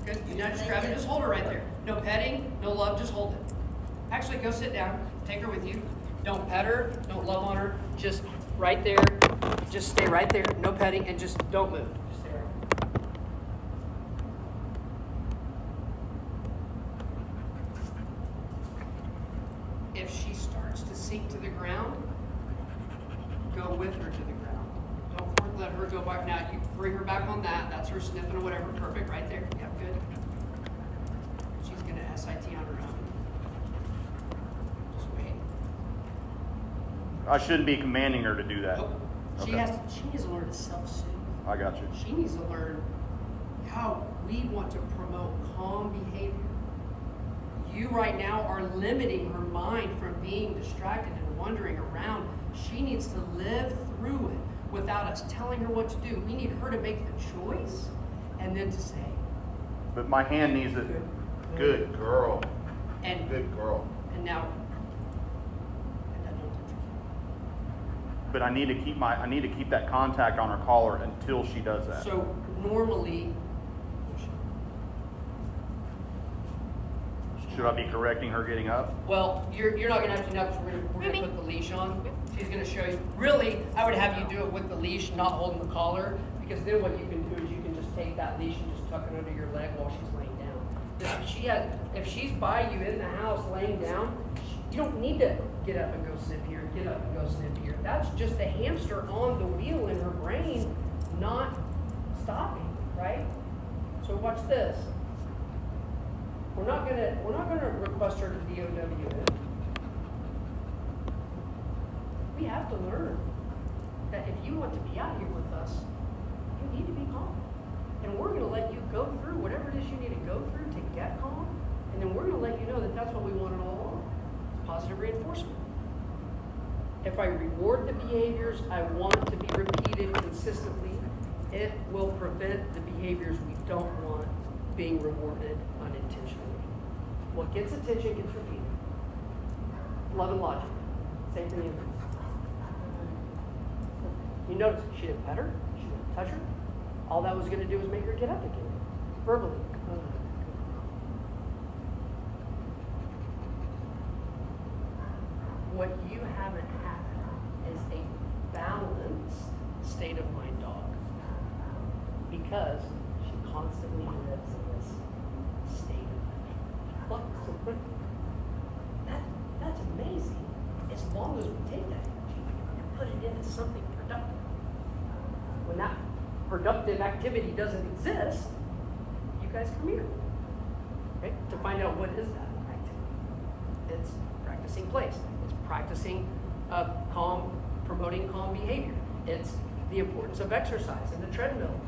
Good. You now just grab it. Just hold her right there. No petting, no love. Just hold it. Actually, go sit down. Take her with you. Don't pet her. Don't love on her. Just right there. Just stay right there. No petting, and just don't move. Just stay right there. If she starts to sink to the ground, go with her to the ground. Don't let her go back. Now, you bring her back on that. That's her sniffing or whatever. Perfect, right there. Yeah, good. She's going to SIT on her own. Just wait. I shouldn't be commanding her to do that. Nope. She Okay. she needs to learn to self-soothe. I got you. She needs to learn how we want to promote calm behavior. You right now are limiting her mind from being distracted and wandering around. She needs to live through it without us telling her what to do. We need her to make the choice and then to say, But my hand needs it. Good girl. and Good girl. and now, and I don't touch her. But I need to keep that contact on her collar until she does that. So normally, Should I be correcting her getting up? well, you're not gonna have to know because we're gonna put the leash on. She's gonna show you. Really, I would have you do it with the leash, not holding the collar, because then what you can do is you can just take that leash and just tuck it under your leg while she's laying down. If she's by you in the house laying down, you don't need to get up and go sniff here, get up and go sniff here. That's just the hamster on the wheel in her brain, not stopping, right? So watch this. We're not gonna request her to DOW it. We have to learn that if you want to be out here with us, you need to be calm. And we're gonna let you go through whatever it is you need to go through to get calm, and then we're gonna let you know that that's what we wanted all along. It's positive reinforcement. If I reward the behaviors I want to be repeated consistently, it will prevent the behaviors we don't want being rewarded unintentionally. What gets attention gets repeated. Love and logic. Same for the infants. You notice she didn't pet her, she didn't touch her. All that was going to do was make her get up again, verbally. What you haven't had is a balanced state of mind dog, because she constantly lives in this state of flux. That's amazing, as long as we take that energy and put it into something productive. When that productive activity doesn't exist, you guys come here, right? To find out what is that activity. It's practicing place. It's practicing promoting calm behavior. It's the importance of exercise and the treadmill.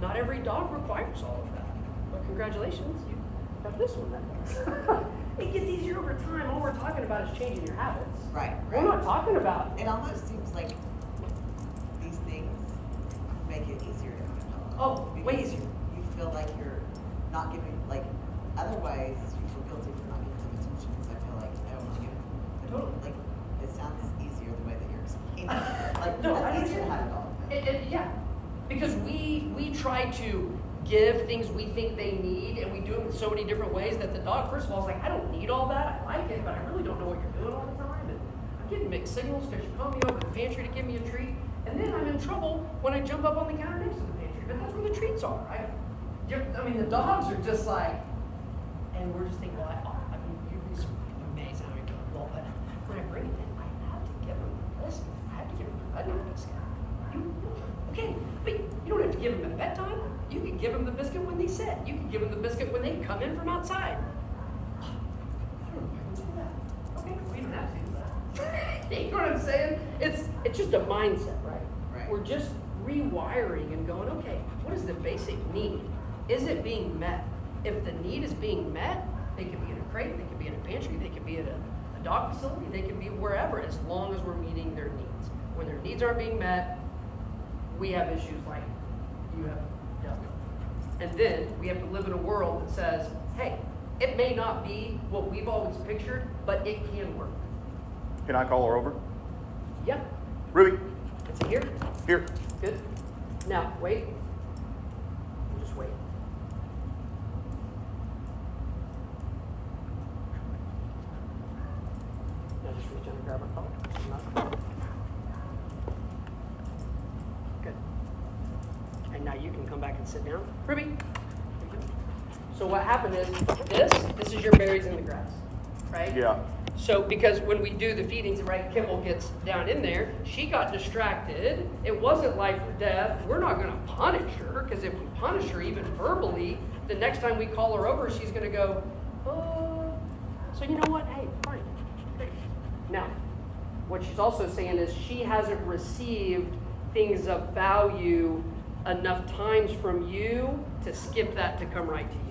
Not every dog requires all of that. But congratulations, you have this one that does. It gets easier over time. All we're talking about is changing your habits. Right, We're not talking about It almost seems like these things make it easier to have a dog. way Because easier. You feel like you're not giving, like, otherwise you feel guilty for not giving them attention, because I feel like I don't want to give them. Totally. Like, it sounds easier the way that you're explaining it. Like, No, I that's easier to understand. have a dog. Yeah, because we try to give things we think they need, and we do it in so many different ways that the dog, first of all, is like, I don't need all that. I like it, but I really don't know what you're doing all the time. And I'm getting mixed signals because you call me over to the pantry to give me a treat, and then I'm in trouble when I jump up on the counter next to the pantry. But that's where the treats are, right? I mean, the dogs are just like, and we're just thinking, well, I mean, you'd be amazed how you do it. Well, but when I bring it in, I have to give them the biscuit. I have to give them the onion biscuit. Okay, but you don't have to give them at bedtime. You can give them the biscuit when they sit. You can give them the biscuit when they come in from outside. I don't know if I can do that. Okay, we don't have to do that. You know what I'm saying? It's just a mindset, right? Right. We're just rewiring and going, okay, what is the basic need? Is it being met? If the need is being met, they could be in a crate, they could be in a pantry, they could be at a dog facility, they could be wherever, as long as we're meeting their needs. When their needs aren't being met, we have issues like you have dealt with. And then we have to live in a world that says, hey, it may not be what we've always pictured, but it can work. Can I call her over? Yeah, Ruby, it's a here. here. Good. Now, wait. We'll just wait. Now just reach in and grab a collar. Good. And now you can come back and sit down. Ruby. So what happened is, this is your berries in the grass, right? Yeah. So, because when we do the feedings, right, Kimball gets down in there, she got distracted. It wasn't life or death. We're not going to punish her, because if we punish her even verbally, the next time we call her over, she's going to go, oh. So you know what? Hey, fine. Great. Now, what she's also saying is she hasn't received things of value enough times from you to skip that to come right to you.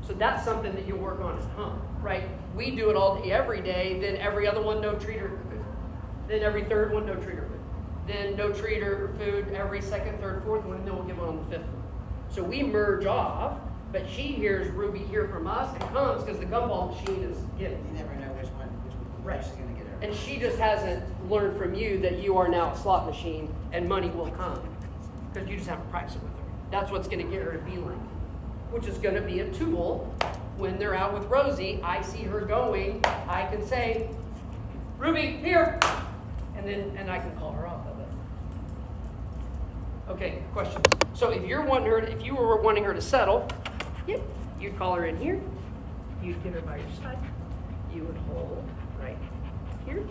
So that's something that you'll work on at home, right? We do it all day, every day, then every other one, no treat or food. Then every third one, no treat or food. Then no treat or food every second, third, fourth one, and then we'll give one on the fifth one. So we merge off, but she hears Ruby hear from us and comes because the gumball machine is given. You never know which one Right. she's gonna get her. And she just hasn't learned from you that you are now a slot machine and money will come. Because you just haven't practiced it with her. That's what's going to get her to be like, which is going to be a tool. When they're out with Rosie, I see her going, I can say, Ruby, here! And I can call her off of it. Okay, questions. So if you were wanting her to settle, yep, you'd call her in here, you'd get her by your side, you would hold right here,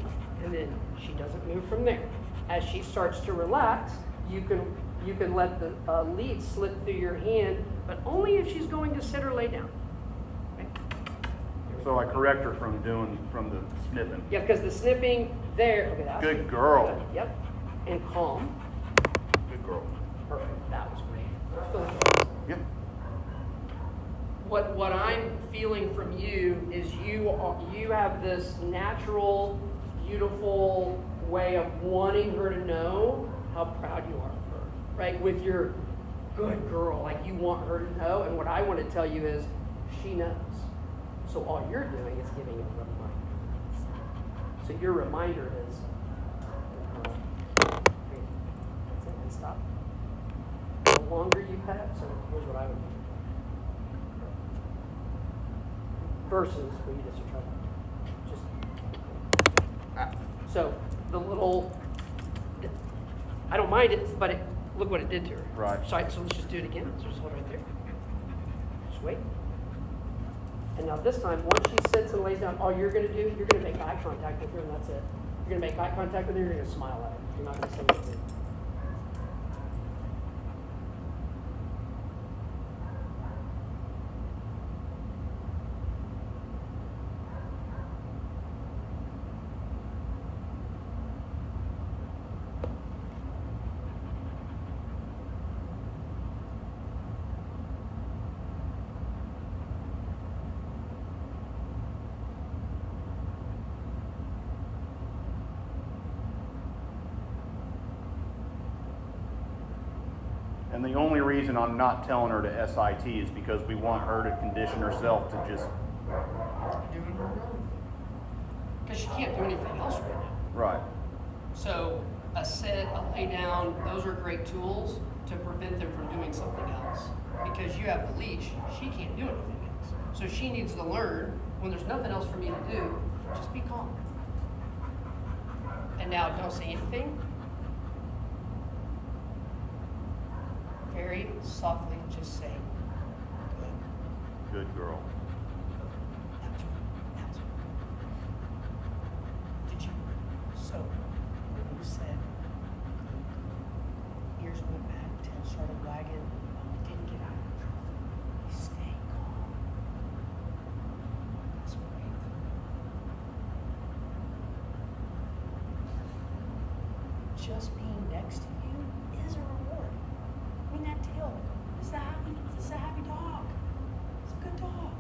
and then she doesn't move from there. As she starts to relax, you can let the lead slip through your hand, but only if she's going to sit or lay down. Okay? So I correct her from the sniffing. Yeah, because the sniffing there. Okay, that was Good girl. Good. Yep. And calm. Good girl. Perfect. That was great. Yep. What I'm feeling from you is you have this natural, beautiful way of wanting her to know how proud you are of her, right? With your good girl, like you want her to know. And what I want to tell you is she knows. So all you're doing is giving her a reminder. So your reminder is, that's it, and stop. The longer you pet, so here's what I would do. Versus for you to try to just so the little, I don't mind it, but look what it did to her. Right. So let's just do it again. So just hold right there. Just wait. And now this time, once she sits and lays down, all you're gonna do, you're gonna make eye contact with her and that's it. You're gonna make eye contact with her, you're gonna smile at her. You're not gonna say anything. And the only reason I'm not telling her to SIT is because we want her to condition herself to just, Doing her own. Because she can't do anything else right now. right. So a sit, a lay down, those are great tools to prevent them from doing something else. Because you have the leash, she can't do anything else. So she needs to learn, when there's nothing else for me to do, just be calm. And now don't say anything. Very softly just say, good. Good girl. That's right. Did you? So, when you said, ears went back, tail started wagging, you didn't get out of control. You stay calm. That's great. Just being next to you is a reward. I mean, that tail, it's a happy dog. It's a good dog.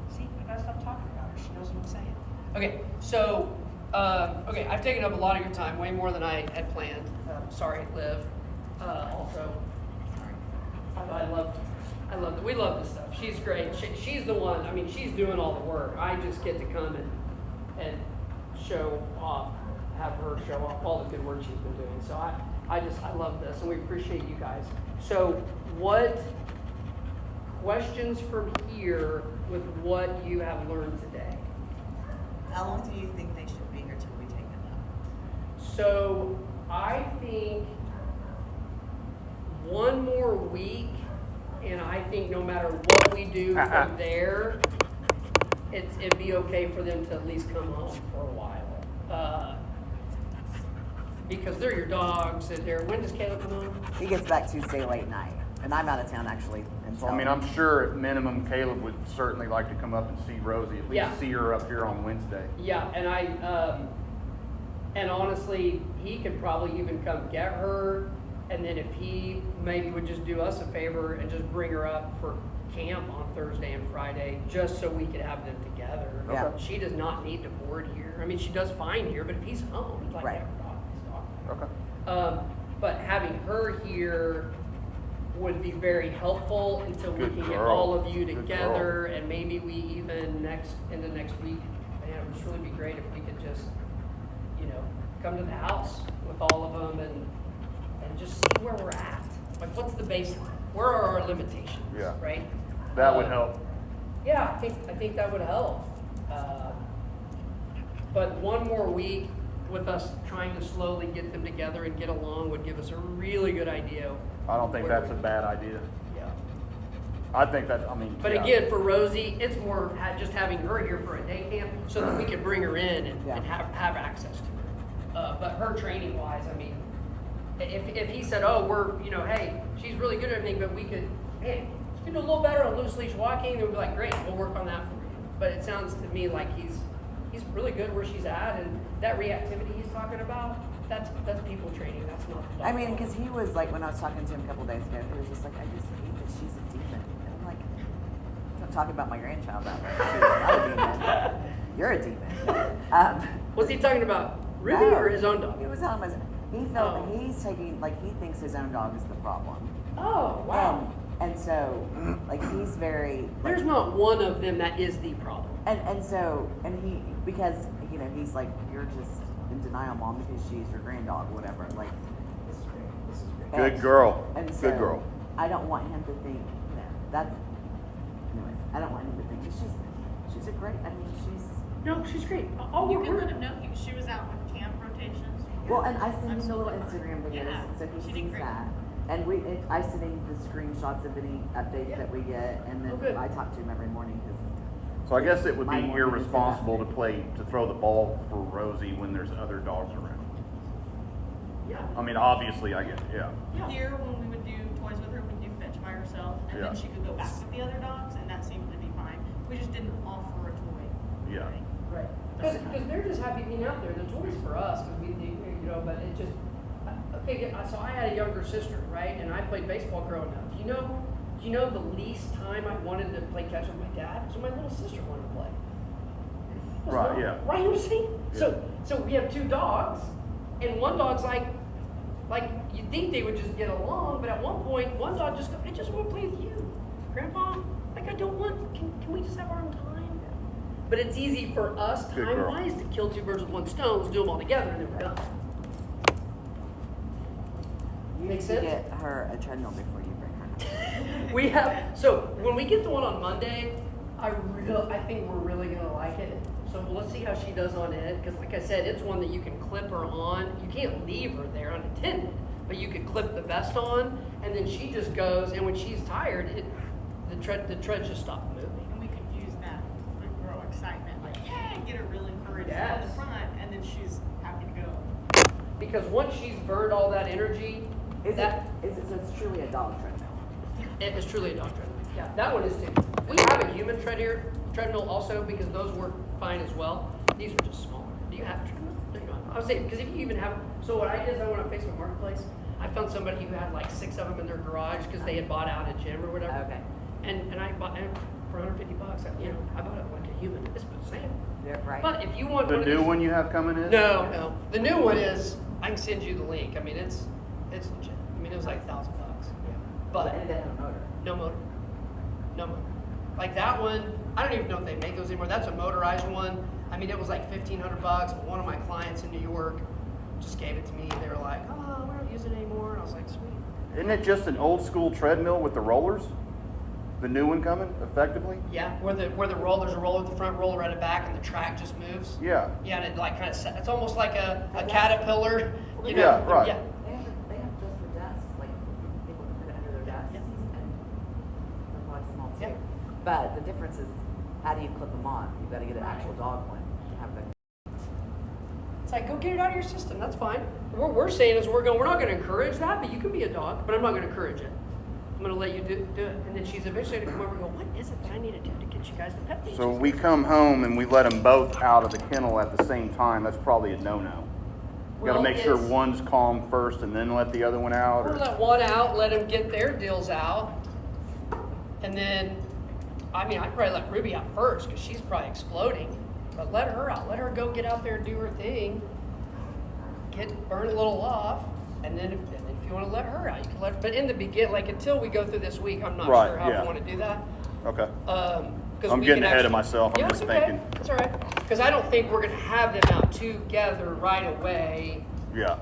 See, I gotta stop talking about her. She knows what I'm saying. Okay, so, I've taken up a lot of your time, way more than I had planned. Sorry, Liv. Also, we love this stuff. She's great. She's the one, I mean, she's doing all the work. I just get to come and show off, have her show off all the good work she's been doing. So I love this, and we appreciate you guys. So what questions from here with what you have learned today? How long do you think they should be here till we take them out? So I think one more week, and I think no matter what we do from there, it'd be okay for them to at least come home for a while. Because they're your dogs, and when does Caleb come home? He gets back Tuesday late night, and I'm out of town actually until. I mean, I'm sure at minimum Caleb would certainly like to come up and see Rosie, at least Yeah. see her up here on Wednesday. Yeah, and honestly, he could probably even come get her, and then if he maybe would just do us a favor and just bring her up for camp on Thursday and Friday, just so we could have them together. Yeah. She does not need to board here. I mean, she does fine here, but if he's home, it's like, Right. Okay. But having her here would be very helpful until we Good can get girl. all of you Good together, and maybe we even into next week. Man, it would just really be great if we could just, come to the house with all of them and just see where we're at. Like, what's the baseline? Where are our limitations? Yeah. Right. That would help. Yeah, I think that would help. But one more week with us trying to slowly get them together and get along would give us a really good idea. I don't think that's a bad idea. Yeah. I think that, But yeah. again, for Rosie, it's more just having her here for a day camp so that we can bring her in and have access to her. But her training wise, I mean, if he said, oh, we're, hey, she's really good at everything, but we could, man, she could do a little better on loose leash walking, then we'd be like, great, we'll work on that for you. But it sounds to me like he's really good where she's at, and that reactivity he's talking about, that's people training, that's not the dog. I mean, because he was like, when I was talking to him a couple days ago, he was just like, I just hate that she's a demon. And I'm like, don't talk about my grandchild that way. She's not a demon. You're a demon. Was he talking about Ruby No, or his own dog? He was telling him, he felt Oh. that he's taking, like, he thinks his own dog is the problem. Oh, wow. And so, like, he's very. Like, There's not one of them that is the problem. And so, he, because, he's like, you're just in denial, Mom, because she's your grand-dog, whatever. Like, This is great. This is great. Good girl. And so, Good girl. I don't want him to think, that's, anyways, I don't want him to think, she's a great, I mean, she's. No, she's great. Oh, You can let him know she was out with camp rotations. Well, and I send him the little Absolutely. Instagram videos, Yeah, so he she did sees great. that. And I send him the screenshots of any updates Yeah. that we get, and then Oh, good. I talk to him every morning because So I guess it would be Might want to do that. irresponsible to throw the ball for Rosie when there's other dogs around. Yeah. I mean, obviously, I get, yeah. Here, when we would do toys with her, we'd do fetch by herself, and Yeah. then she could go back with the other dogs, and that seemed to be fine. We just didn't offer a toy. Yeah. Right. Because they're just happy being out there. The toys for us, because we, but it just, okay, so I had a younger sister, right? And I played baseball growing up. Do you know the least time I wanted to play catch with my dad? So my little sister wanted to play. Right, yeah. Right, you see? Yeah. So we have two dogs, and one dog's like you'd think they would just get along, but at one point, one dog just goes, I just want to play with you, Grandpa. Like, I don't want, can we just have our own time? But it's easy for us, Good girl. time-wise, to kill two birds with one stone, let's do them all together, and then we're done. Make sense? Get her a treadmill before you bring her. We have, so when we get the one on Monday, I think we're really gonna like it. So let's see how she does on it, because like I said, it's one that you can clip her on. You can't leave her there unattended, but you could clip the vest on, and then she just goes, and when she's tired, the tread just stops moving. And we could use that like girl excitement, like, yeah, get her really encouraged at Yes. the front, and then she's happy to go. Because once she's burned all that energy, So it's truly a dog treadmill? it is truly a dog treadmill. Yeah, that one is too. We have a human treadmill also, because those work fine as well. These are just smaller. Do you have a treadmill? No, you don't. I would say, because if you even have, so what I did is I went on Facebook Marketplace. I found somebody who had like 6 of them in their garage because they had bought out a gym or whatever. Okay. And I bought it for $150. I bought it like a human. It's the same. Yeah, right. But if you want The one of new these- one you have coming in? No. The new one is, I can send you the link. I mean, it's legit. I mean, it was like $1,000. Yeah. But And then a motor. no motor. No motor. Like that one, I don't even know if they make those anymore. That's a motorized one. I mean, it was like $1,500, but one of my clients in New York just gave it to me. They were like, oh, we don't use it anymore. And I was like, sweet. Isn't it just an old school treadmill with the rollers? The new one coming, effectively? Yeah, where the rollers are roller at the front, roller at the back, and the track just moves. Yeah. Yeah, and it like kind of it's almost like a caterpillar. You know? Yeah, right. Yeah. They have just for desks, like people can put it under their desks, Yeah. and they're probably small too. Yeah. But the difference is, how do you clip them on? You've got to get an actual dog one to have the. It's like, go get it out of your system. That's fine. What we're saying is we're not going to encourage that, but you can be a dog, but I'm not going to encourage it. I'm going to let you do it. And then she's eventually going to come over and go, what is it that I need to do to get you guys to pet me? So we come home and we let them both out of the kennel at the same time. That's probably a no-no. You got to Well, make sure it's- one's calm first and then let the other one out. Or Or, let one out, let them get their deals out. And then, I mean, I'd probably let Ruby out first because she's probably exploding. But let her out. Let her go get out there and do her thing. Burn a little off. And then if you want to let her out, you can let her. But in the beginning, like until we go through this week, I'm not Right, sure how yeah. we want to do that. okay. 'Cause I'm we getting can ahead of actually- myself. I'm Yeah, just it's okay. thinking. It's all right. Because I don't think we're going to have them out together right away. Yeah.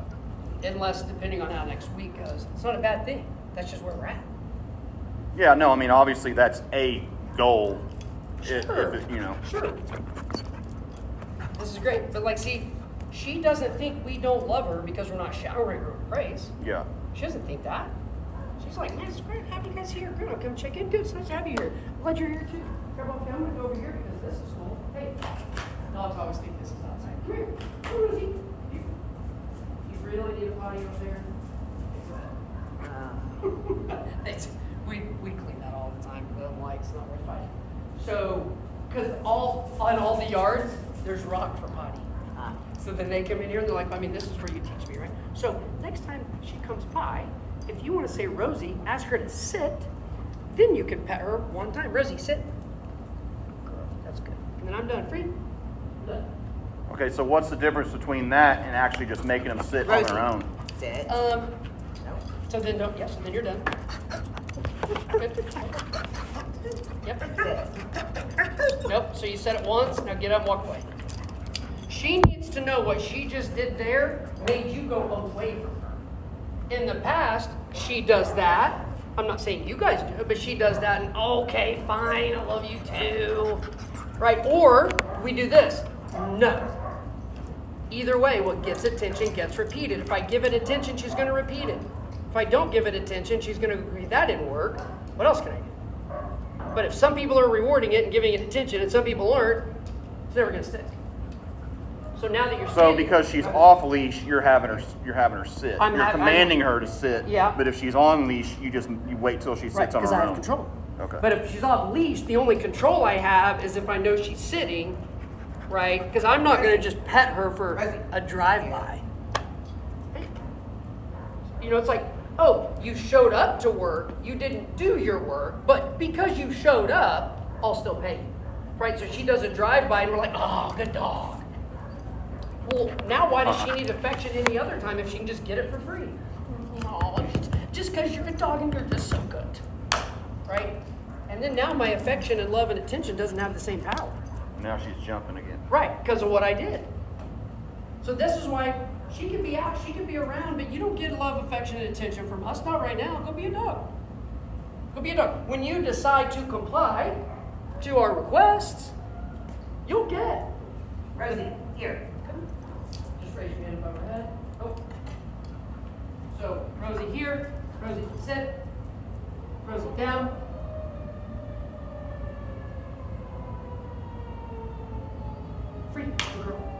Unless, depending on how next week goes. It's not a bad thing. That's just where we're at. Yeah, no, I mean, obviously that's a goal. Sure. If it, you know. Sure. This is great. But like, see, she doesn't think we don't love her because we're not showering her with praise. Yeah. She doesn't think that. She's like, man, it's great to have you guys here. Good, I'll come check in. Good, it's nice to have you here. Glad you're here too. Grandma, okay, I'm gonna go over here because this is cool. Hey, dogs always think this is outside. Come here. Come here, Rosie. You really need a potty over there? We clean that all the time. But I'm like, it's not worth fighting. So, because on all the yards, there's rock for potty. So then they come in here and they're like, I mean, this is where you teach me, right? So next time she comes by, if you want to say Rosie, ask her to sit, then you can pet her one time. Rosie, sit. Girl, that's good. And then I'm done. Free. Done. Okay, so what's the difference between that and actually just making them sit on Rosie. their own? Sit. So then don't, yes, and then you're done. Good. Yep. Sit. Nope, so you said it once, now get up and walk away. She needs to know what she just did there made you go away from her. In the past, she does that. I'm not saying you guys do it, but she does that and okay, fine, I love you too. Right? Or we do this. No. Either way, what gets attention gets repeated. If I give it attention, she's going to repeat it. If I don't give it attention, she's going to agree that didn't work. What else can I do? But if some people are rewarding it and giving it attention and some people aren't, it's never gonna stick. So now that you're So sitting, because she's off leash, you're having her sit. I'm You're commanding her to sit. Yeah. But if she's on leash, you wait till she right, sits on because her I own. have control. Okay. But if she's off leash, the only control I have is if I know she's sitting, right? Because I'm not gonna just pet her for a drive-by. You know, it's like, oh, you showed up to work, you didn't do your work, but because you showed up, I'll still pay you, right? So she does a drive-by and we're like, oh, good dog. Well, now why does she need affection any other time if she can just get it for free? Oh, just because you're a dog and you're just so good, right? And then now my affection and love and attention doesn't have the same power. Now she's jumping again. Right, because of what I did. So this is why she can be out, she can be around, but you don't get love, affection, and attention from us. Not right now. Go be a dog. Go be a dog. When you decide to comply to our requests, you'll get. Rosie, here. Just raise your hand above her head. Oh. So Rosie here. Rosie sit. Rosie down. Free. Good girl.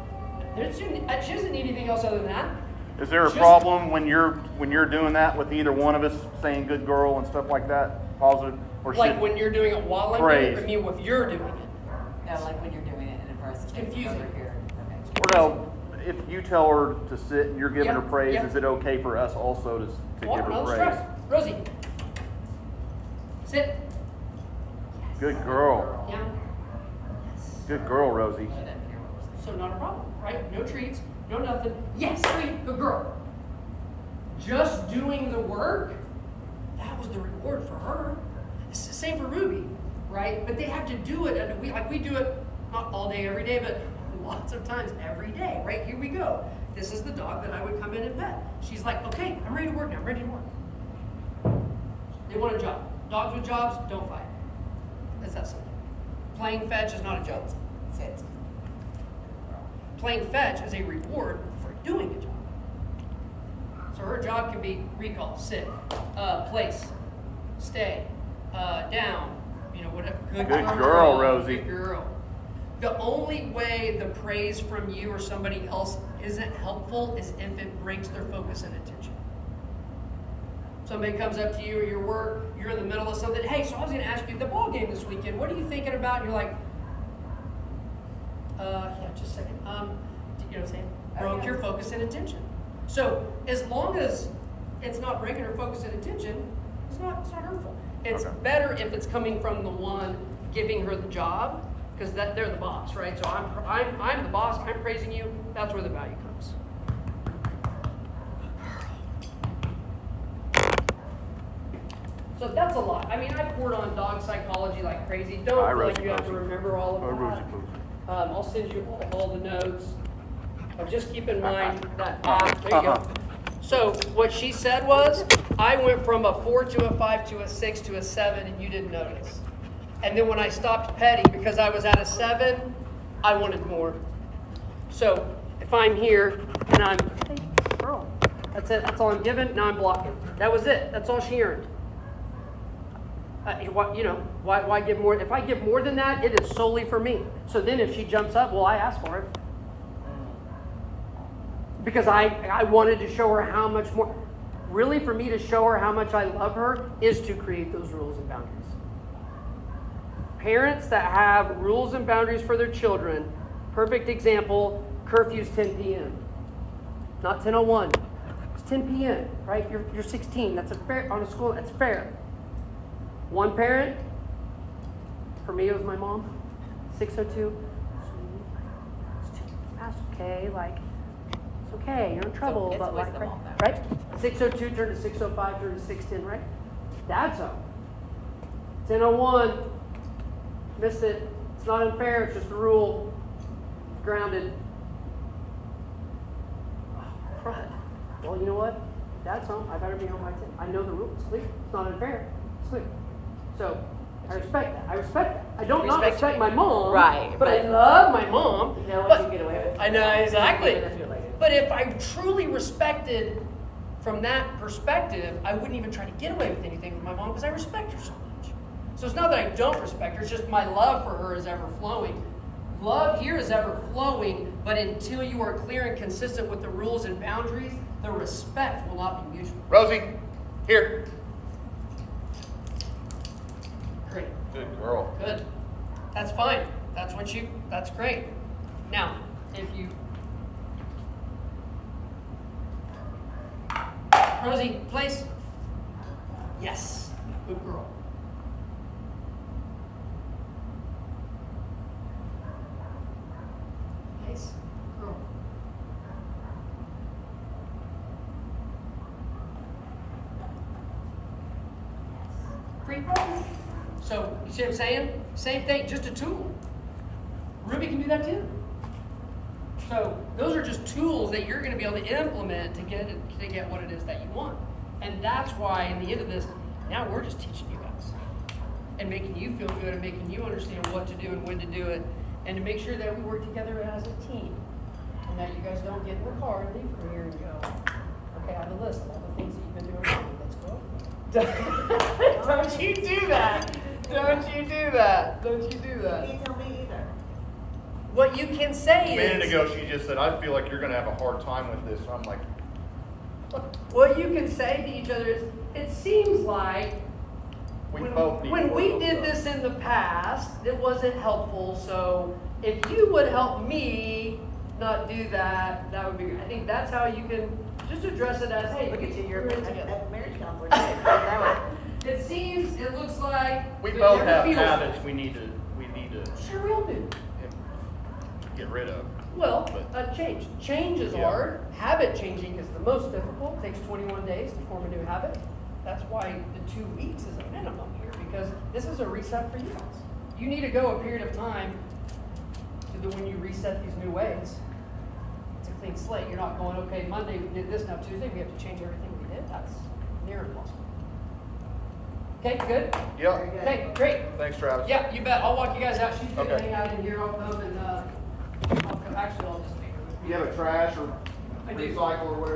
She doesn't need anything else other than that. Is there a Just- problem when you're doing that with either one of us saying good girl and stuff like that? Positive or Like should when you're doing it while I'm doing it, praise. I mean if you're doing it. No, like when you're doing it and in person. Confusing. Over here. Okay. or no, if you tell her to sit and you're giving Yeah, her praise, yeah. is it okay for us also to Oh, give her no praise? stress. Rosie. Sit. Good girl. Yeah. Good girl, Rosie. She didn't hear what was said. So not a problem, right? No treats, no nothing. Yes, free, good girl. Just doing the work, that was the reward for her. It's the same for Ruby, right? But they have to do it, and we do it not all day, every day, but lots of times every day, right? Here we go. This is the dog that I would come in and pet. She's like, okay, I'm ready to work now, I'm ready to work. They want a job. Dogs with jobs, don't fight. That's that simple. Playing fetch is not a job. Sit. Playing fetch is a reward for doing a job. So her job can be recall, sit, place, stay, down, you know, whatever. Good girl, Rosie. Good girl. The only way the praise from you or somebody else isn't helpful is if it breaks their focus and attention. Somebody comes up to you at your work, you're in the middle of something, hey, so I was gonna ask you the ball game this weekend, what are you thinking about? And you're like, yeah, just a second. You know what I'm saying? Broke your focus and attention. So as long as it's not breaking her focus and attention, it's not hurtful. It's Okay. better if it's coming from the one giving her the job, because they're the boss, right? So I'm the boss. I'm praising you. That's where the value comes. So that's a lot. I mean, I poured on dog psychology like crazy. Don't Hi, feel like Rosie, you have to Rosie. remember all of Oh, that. Rosie, Rosie. I'll send you all the notes. But just keep in mind that there you go. So what she said was, I went from a 4 to a 5 to a 6 to a 7, and you didn't notice. And then when I stopped petting because I was at a 7, I wanted more. So if I'm here and I'm, hey, girl, that's it. That's all I'm giving. Now I'm blocking. That was it. That's all she earned. Why give more? If I give more than that, it is solely for me. So then if she jumps up, well, I asked for it. Because I wanted to show her how much more. Really, for me to show her how much I love her is to create those rules and boundaries. Parents that have rules and boundaries for their children, perfect example, curfew's 10 p.m. Not 10:01. It's 10 p.m., right? You're 16. That's a fair, on a school, that's fair. One parent, for me it was my mom, 6:02. That's okay, like, it's okay, you're in trouble, it's but always like, the mom, though. right? 6:02 turned to 6:05, turned to 6:10, right? Dad's home. 10:01, missed it. It's not unfair, it's just a rule. Grounded. Oh, crud. Well, you know what? Dad's home. I better be home by 10. I know the rules. Sleep. It's not unfair. Sleep. So I respect that. I respect that. I don't not Respect respect me. my mom. Right, But I but- love my mom. You know what but- you get away with. I know exactly. Even if you're like- But if I truly respected from that perspective, I wouldn't even try to get away with anything with my mom because I respect her so much. So it's not that I don't respect her, it's just my love for her is ever flowing. Love here is ever flowing, but until you are clear and consistent with the rules and boundaries, the respect will not be mutual. Rosie, here. Great. Good girl. Good. That's fine. That's great. Now, if you. Rosie, place. Yes. Good girl. Place. Girl. Free practice. So, you see what I'm saying? Same thing, just a tool. Ruby can do that too. So, those are just tools that you're going to be able to implement to get what it is that you want. And that's why, in the end of this, now we're just teaching you guys. And making you feel good and making you understand what to do and when to do it. And to make sure that we work together as a team. And that you guys don't get in the car and leave from here and go, okay, I have a list of all the things that you've been doing wrong. Let's go over them. Don't you do that. Don't you do that. Don't you do that. You can't tell me either. What you can say A minute is, ago, she just said, I feel like you're going to have a hard time with this. And I'm like, what you can say to each other is, it seems like we both need to when work we on did stuff." this in the past, it wasn't helpful. So if you would help me not do that, that would be great. I think that's how you can just address it as, hey, Look at you, you're we're in a together. marriage counselor too. I know it. It looks like We it both never have feels- habits we need to Sure, we all do. get rid of. Well, change. Change is Yeah. hard. Habit changing is the most difficult. It takes 21 days to form a new habit. That's why the 2 weeks is a minimum here, because this is a reset for you guys. You need to go a period of time to when you reset these new ways. It's a clean slate. You're not going, okay, Monday we did this, now Tuesday we have to change everything we did. That's near impossible. Okay, good? Yep. Okay, great. Thanks, Travis. Yeah, you bet. I'll walk you guys out. She's gonna Okay. hang out in here. I'll come and, actually, I'll just make her with me. You have a trash or I do. recycle or whatever?